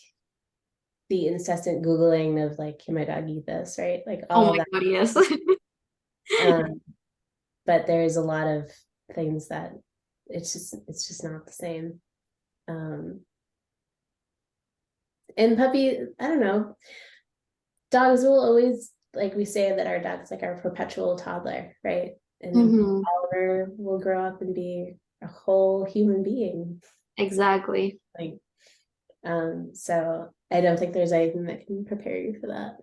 the incessant Googling of like, can my dog eat this, right? Like Oh all my that. God, yes. But there's a lot of things that it's just not the same. And puppy, I don't know. Dogs will always, like we say that our dog's like our perpetual toddler, right? And Mhm. Oliver will grow up and be a whole human being. Exactly. Like, so I don't think there's anything that can prepare you for that.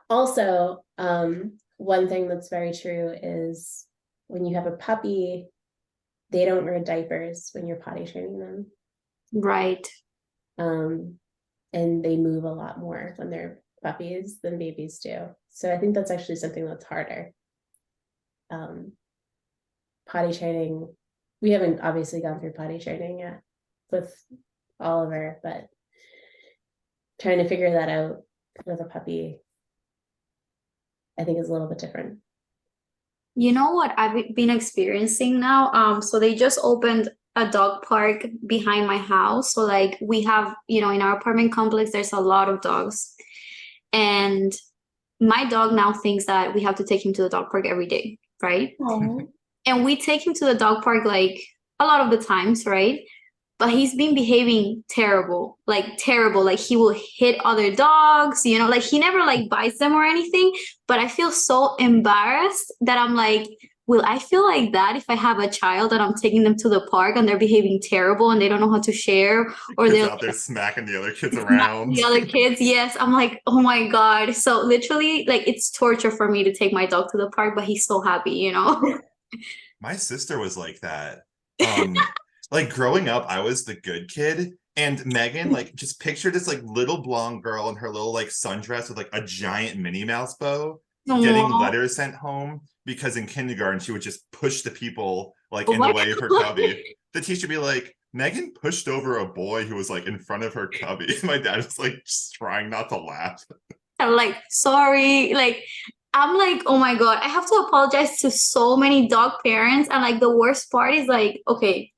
Also, one thing that's very true is when you have a puppy, they don't wear diapers when you're potty training them. Right. And they move a lot more when they're puppies than babies do. So I think that's actually something that's harder. Potty training, we haven't obviously gone through potty training yet with Oliver, but trying to figure that out with a puppy, I think is a little bit different. You know what I've been experiencing now? So they just opened a dog park behind my house. So like we have, in our apartment complex, there's a lot of dogs. And my dog now thinks that we have to take him to the dog park every day, right? Oh. And we take him to the dog park like a lot of the times, right? But he's been behaving terrible, like terrible. Like he will hit other dogs, like he never like bites them or anything. But I feel so embarrassed that I'm like, will I feel like that if I have a child and I'm taking them to the park and they're behaving terrible and they don't know how to share, or Kids they're out there smacking the other kids smacking around. the other kids? Yes, I'm like, oh my God. So literally, like it's torture for me to take my dog to the park, but he's so happy. My sister was like that. Like growing up, I was the good kid, and Megan, like, just picture this like little blonde girl in her little like sundress with like a giant Minnie Mouse bow, getting Aw. letters sent home because in kindergarten she would just push the people like Oh in the my way of her God. cubby. The teacher would be like, Megan pushed over a boy who was like in front of her cubby. My dad was like just trying not to laugh. I'm like, sorry. Like, I'm like, oh my God, I have to apologize to so many dog parents. And like, the worst part is like, okay,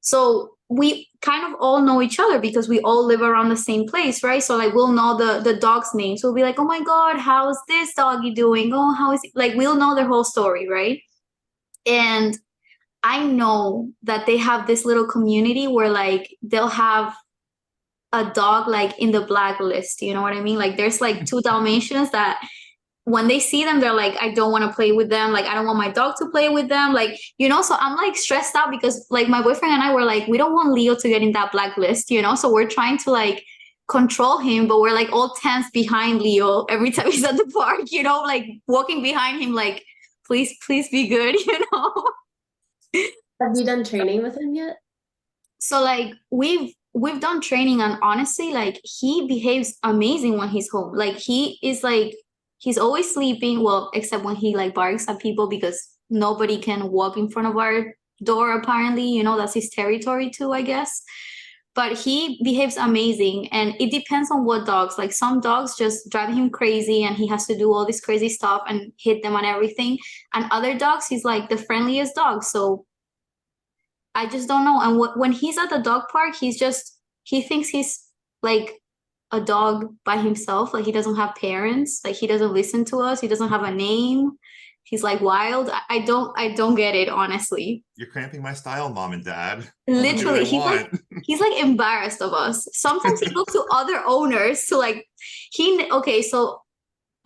so we kind of all know each other because we all live around the same place, right? So like, we'll know the dog's names. We'll be like, oh my God, how's this doggy doing? Oh, how is it? Like, we'll know their whole story, right? And I know that they have this little community where like they'll have a dog like in the blacklist. You know what I mean? Like there's like two Dalmatians that when they see them, they're like, I don't want to play with them. Like, I don't want my dog to play with them. Like, so I'm like stressed out because like my boyfriend and I were like, we don't want Leo to get in that blacklist, so we're trying to like control him, but we're like all tense behind Leo every time he's at the park, like walking behind him, like, please be good, Have you done training with him yet? So like we've done training, and honestly, like he behaves amazing when he's home. Like he is like he's always sleeping, well, except when he like barks at people because nobody can walk in front of our door apparently, that's his territory too, I guess. But he behaves amazing, and it depends on what dogs. Like some dogs just drive him crazy and he has to do all this crazy stuff and hit them and everything. And other dogs, he's like the friendliest dog. So I just don't know. And when he's at the dog park, he thinks he's like a dog by himself. Like he doesn't have parents. Like he doesn't listen to us. He doesn't have a name. He's like wild. I don't get it, honestly. You're cramping my style, mom and dad. Literally, I he's like embarrassed of us. Sometimes he goes to other owners to like okay, so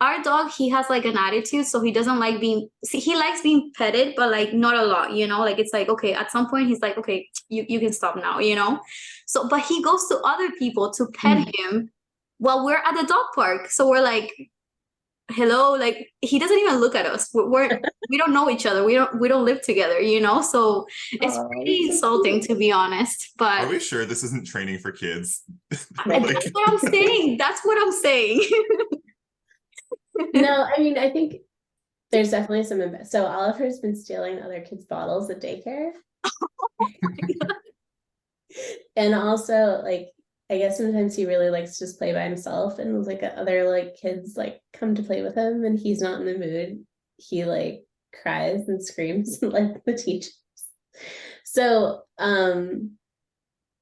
our dog, he has like an attitude, so he doesn't like he likes being petted, but like not a lot, like it's like, okay, at some point he's like, okay, you can stop now, so but he goes to other people to pet him while we're at the dog park. So we're like, hello, like he doesn't even look at us. We don't know each other. We don't live together, so it's pretty insulting, to be honest. But Are we sure this isn't training for kids? That's what I'm saying. That's what I'm saying. No, I mean, I think there's definitely some. So Oliver's been stealing other kids' bottles at daycare. And also, like, I guess sometimes he really likes to just play by himself, and like other like kids like come to play with him, and he's not in the mood. He like cries and screams like the teachers. So,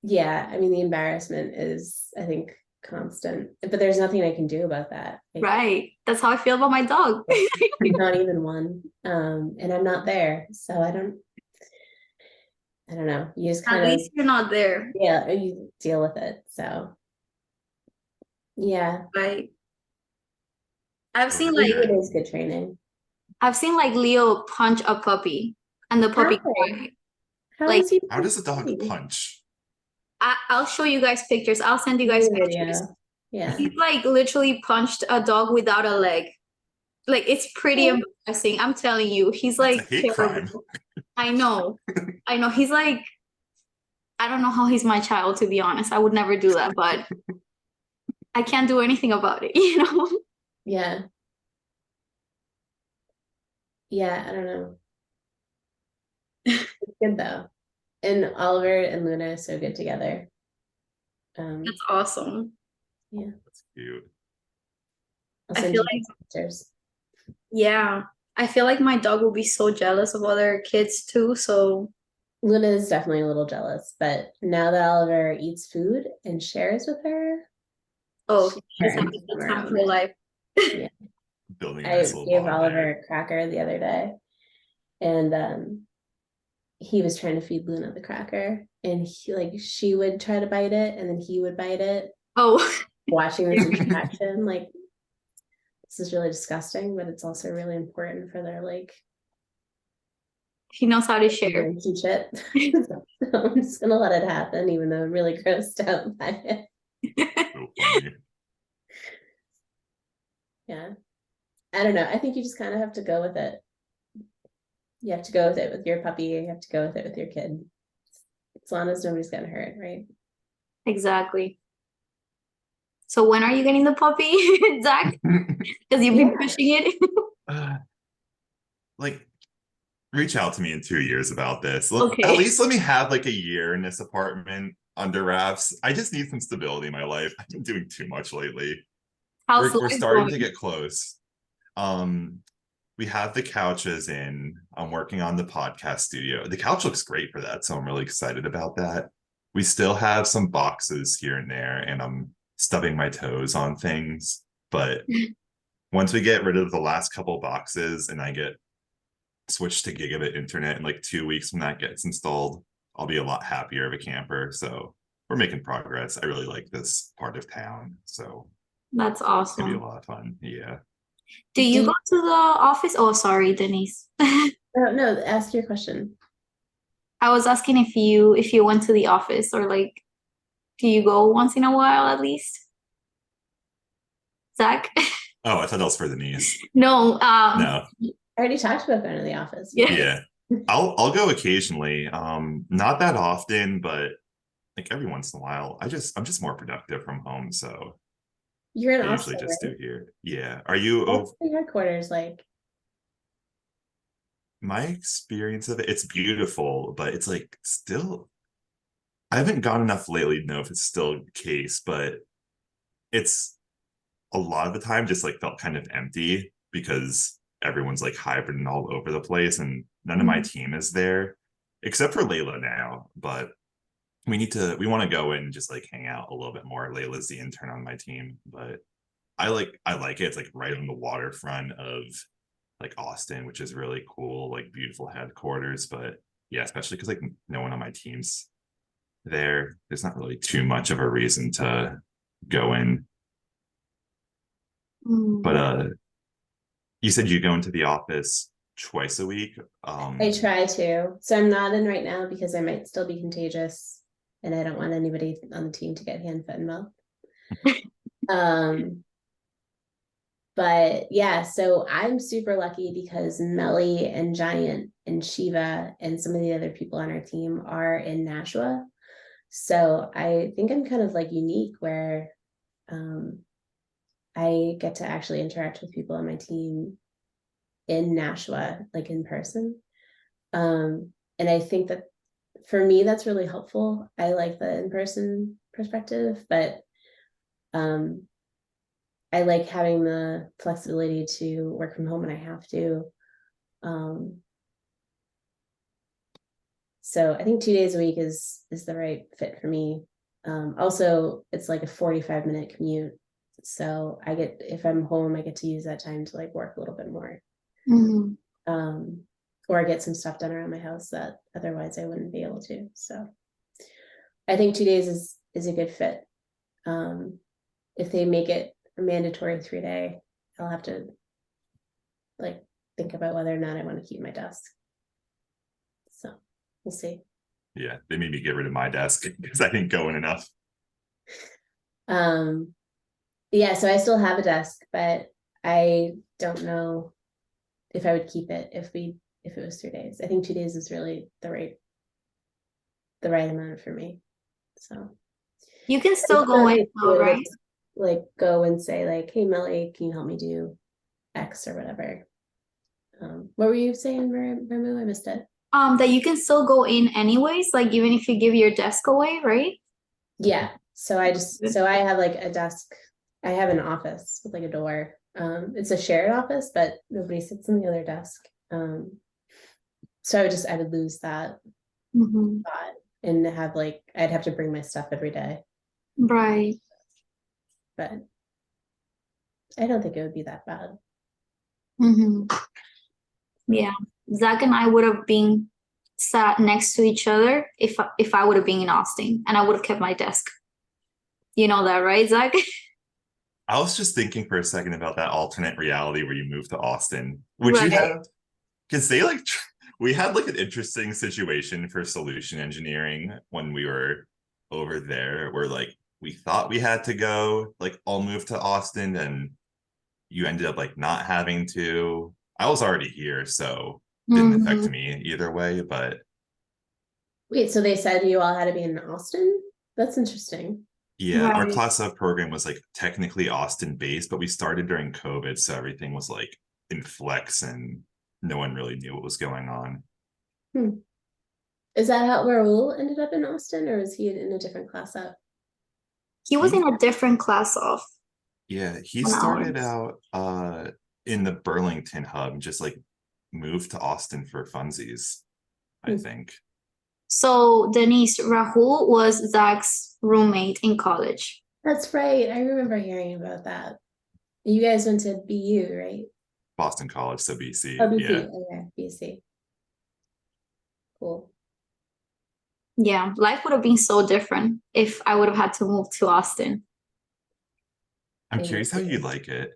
yeah, I mean, the embarrassment is, I think, constant, but there's nothing I can do about that. Right. That's how I feel about my dog. Not even one. And I'm not there. So I don't know. You just At kind of, least you're not there. yeah, you deal with it. So yeah, Right. I've Oh, seen yeah. it is good training. I've seen like Leo punch a puppy and the puppy cried. How Like, is he? How does a dog punch? I'll show you guys pictures. I'll send you guys pictures. Video. Yeah. He like literally punched a dog without a leg. Like it's pretty embarrassing. I'm telling you. He's That's like a hate crime. terrible. I know. I know. He's like, I don't know how he's my child, to be honest. I would never do that, but I can't do anything about it, you know? Yeah. Yeah, I don't know. It's good though. And Oliver and Luna are so good together. That's awesome. Yeah. That's cute. I'll I send feel you like, pictures. yeah. I feel like my dog will be so jealous of other kids too. So Luna is definitely a little jealous, but now that Oliver eats food and shares with her, oh, she's she's starting having to the come time of around. her life. Yeah. Building a I nice little gave bond Oliver there. a cracker the other day, and he was trying to feed Luna the cracker, and she would try to bite it, and then he would bite it. Oh, Watching this interaction, like, this is really disgusting, but it's also really important for their he knows how to share. relationship. So I'm just gonna let it happen, even though I'm really grossed out by it. So funny. Yeah. I don't know. I think you just kind of have to go with it. You have to go with it with your puppy. You have to go with it with your kid. As long as nobody's getting hurt, right? Exactly. So when are you getting the puppy, Zach? Because you've been pushing it. Like, reach out to me in 2 years about this. Okay. At least let me have like a year in this apartment under wraps. I just need some stability in my life. I've been doing too much lately. How's We're life starting going? to get close. We have the couches in. I'm working on the podcast studio. The couch looks great for that, so I'm really excited about that. We still have some boxes here and there, and I'm stubbing my toes on things. But once we get rid of the last couple boxes and I get switched to gigabit internet in like 2 weeks when that gets installed, I'll be a lot happier of a camper. So we're making progress. I really like this part of town. So That's it's gonna be a awesome. lot of fun. Yeah. Do you go to the office? Oh, sorry, Denise. No, ask your question. I was asking if you went to the office or like, do you go once in a while at least? Zach? Oh, I thought that was for Denise. No. No. I already talked about going to the office. Yeah. Yeah. I'll go occasionally. Not that often, but like every once in a while. I'm just more productive from home, so You're in I Austin, usually just right? do here. Yeah. Are you What's the headquarters like? my experience of it, it's beautiful, but it's like still I haven't gone enough lately to know if it's still the case, but it's a lot of the time just like felt kind of empty because everyone's like hybrid and all over the place and none of my team is there except for Layla now, but we want to go in and just like hang out a little bit more. Layla's the intern on my team, but I like it. It's like right on the waterfront of like Austin, which is really cool, like beautiful headquarters. But yeah, especially because like no one on my team's there. There's not really too much of a reason to go in. But you said you go into the office twice a week. I try to. So I'm not in right now because I might still be contagious and I don't want anybody on the team to get hand, foot, and mouth. But yeah, so I'm super lucky because Melly and Giant and Shiva and some of the other people on our team are in Nashua. So I think I'm kind of like unique where I get to actually interact with people on my team in Nashua, like in person. And I think that for me, that's really helpful. I like the in-person perspective, but I like having the flexibility to work from home when I have to. So I think 2 days a week is the right fit for me. Also, it's like a 45-minute commute. So if I'm home, I get to use that time to like work a little bit more. Or get some stuff done around my house that otherwise I wouldn't be able to. So I think 2 days is a good fit. If they make it a mandatory 3-day, I'll have to like think about whether or not I want to keep my desk. So we'll see. Yeah, they made me get rid of my desk because I didn't go in enough. Yeah, so I still have a desk, but I don't know if I would keep it if it was 3 days. I think 2 days is really the right amount for me. So You can still go in, though, right? Like go and say like, hey Melly, can you help me do X or whatever? What were you saying, Ramu? I missed it. That you can still go in anyways, like even if you give your desk away, right? Yeah. So I have like a desk. I have an office with like a door. It's a shared office, but nobody sits in the other desk. So I would lose that spot and have like, I'd have to bring my stuff every day. Right. But I don't think it would be that bad. Yeah. Zach and I would have been sat next to each other if I would have been in Austin, and I would have kept my desk. You know that, right, Zach? I was just thinking for a second about that alternate reality where you moved to Austin. Would you Right. have, because they like, we had like an interesting situation for solution engineering when we were over there where like we thought we had to go like all move to Austin and you ended up like not having to. I was already here, so didn't affect me either way, but Wait, so they said you all had to be in Austin? That's interesting. yeah, our Right. class of program was like technically Austin based, but we started during COVID, so everything was like in flex and no one really knew what was going on. Is that how Raul ended up in Austin, or is he in a different class up? He was in a different class off. Yeah, he on started ours. out in the Burlington hub, just like moved to Austin for funsies, I think. So Denise, Rahul was Zach's roommate in college. That's right. I remember hearing about that. You guys went to BU, right? Boston College, so BC. Oh, BC. Yeah. Okay, BC. Cool. Yeah, life would have been so different if I would have had to move to Austin. I'm curious how you'd like it.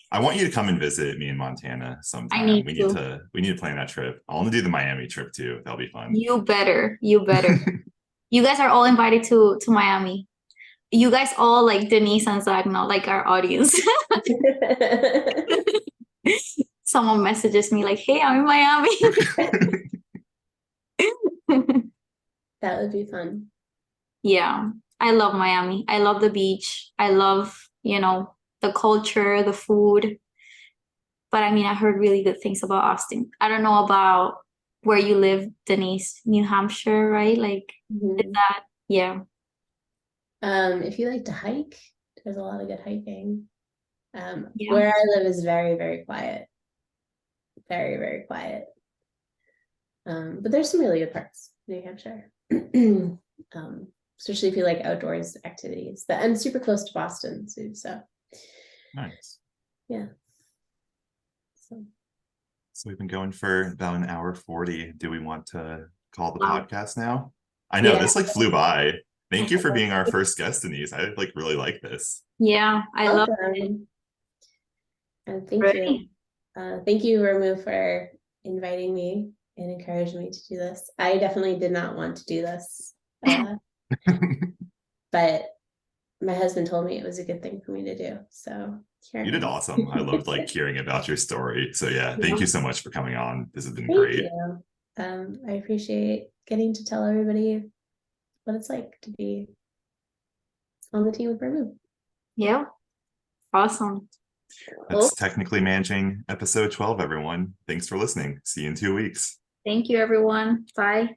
I want you to come and visit me in Montana sometime. I need we to. need to plan that trip. I want to do the Miami trip too. That'll be fun. You better. You better. You guys are all invited to Miami. You guys all like Denise and Zach now, like our audience. Someone messages me like, "Hey, I'm in Miami." That would be fun. Yeah, I love Miami. I love the beach. I love, the culture, the food. But I mean, I heard really good things about Austin. I don't know about where you live, Denise, New Hampshire, right? Like, is that, yeah. If you like to hike, there's a lot of good hiking. Yeah. Where I live is very, very quiet. Very, very quiet. But there's some really good parts in New Hampshire. Especially if you like outdoors activities. But I'm super close to Boston too, so Nice. yeah. So we've been going for about an hour 40. Do we want to call the Wow. podcast now? I know Yeah. this like flew by. Thank you for being our first guest, Denise. I like really like this. Yeah, I love it. And thank you. Thank you, Ramu, for inviting me and encouraging me to do this. I definitely did not want to do this. But my husband told me it was a good thing for me to do. So here You did awesome. I loved like hearing about your story. So yeah, thank you so much for coming on. This has been great. You. I appreciate getting to tell everybody what it's like to be on the team with Ramu. Yeah. Awesome. That's technically managing episode 12, everyone. Thanks for listening. See you in 2 weeks. Thank you, everyone. Bye.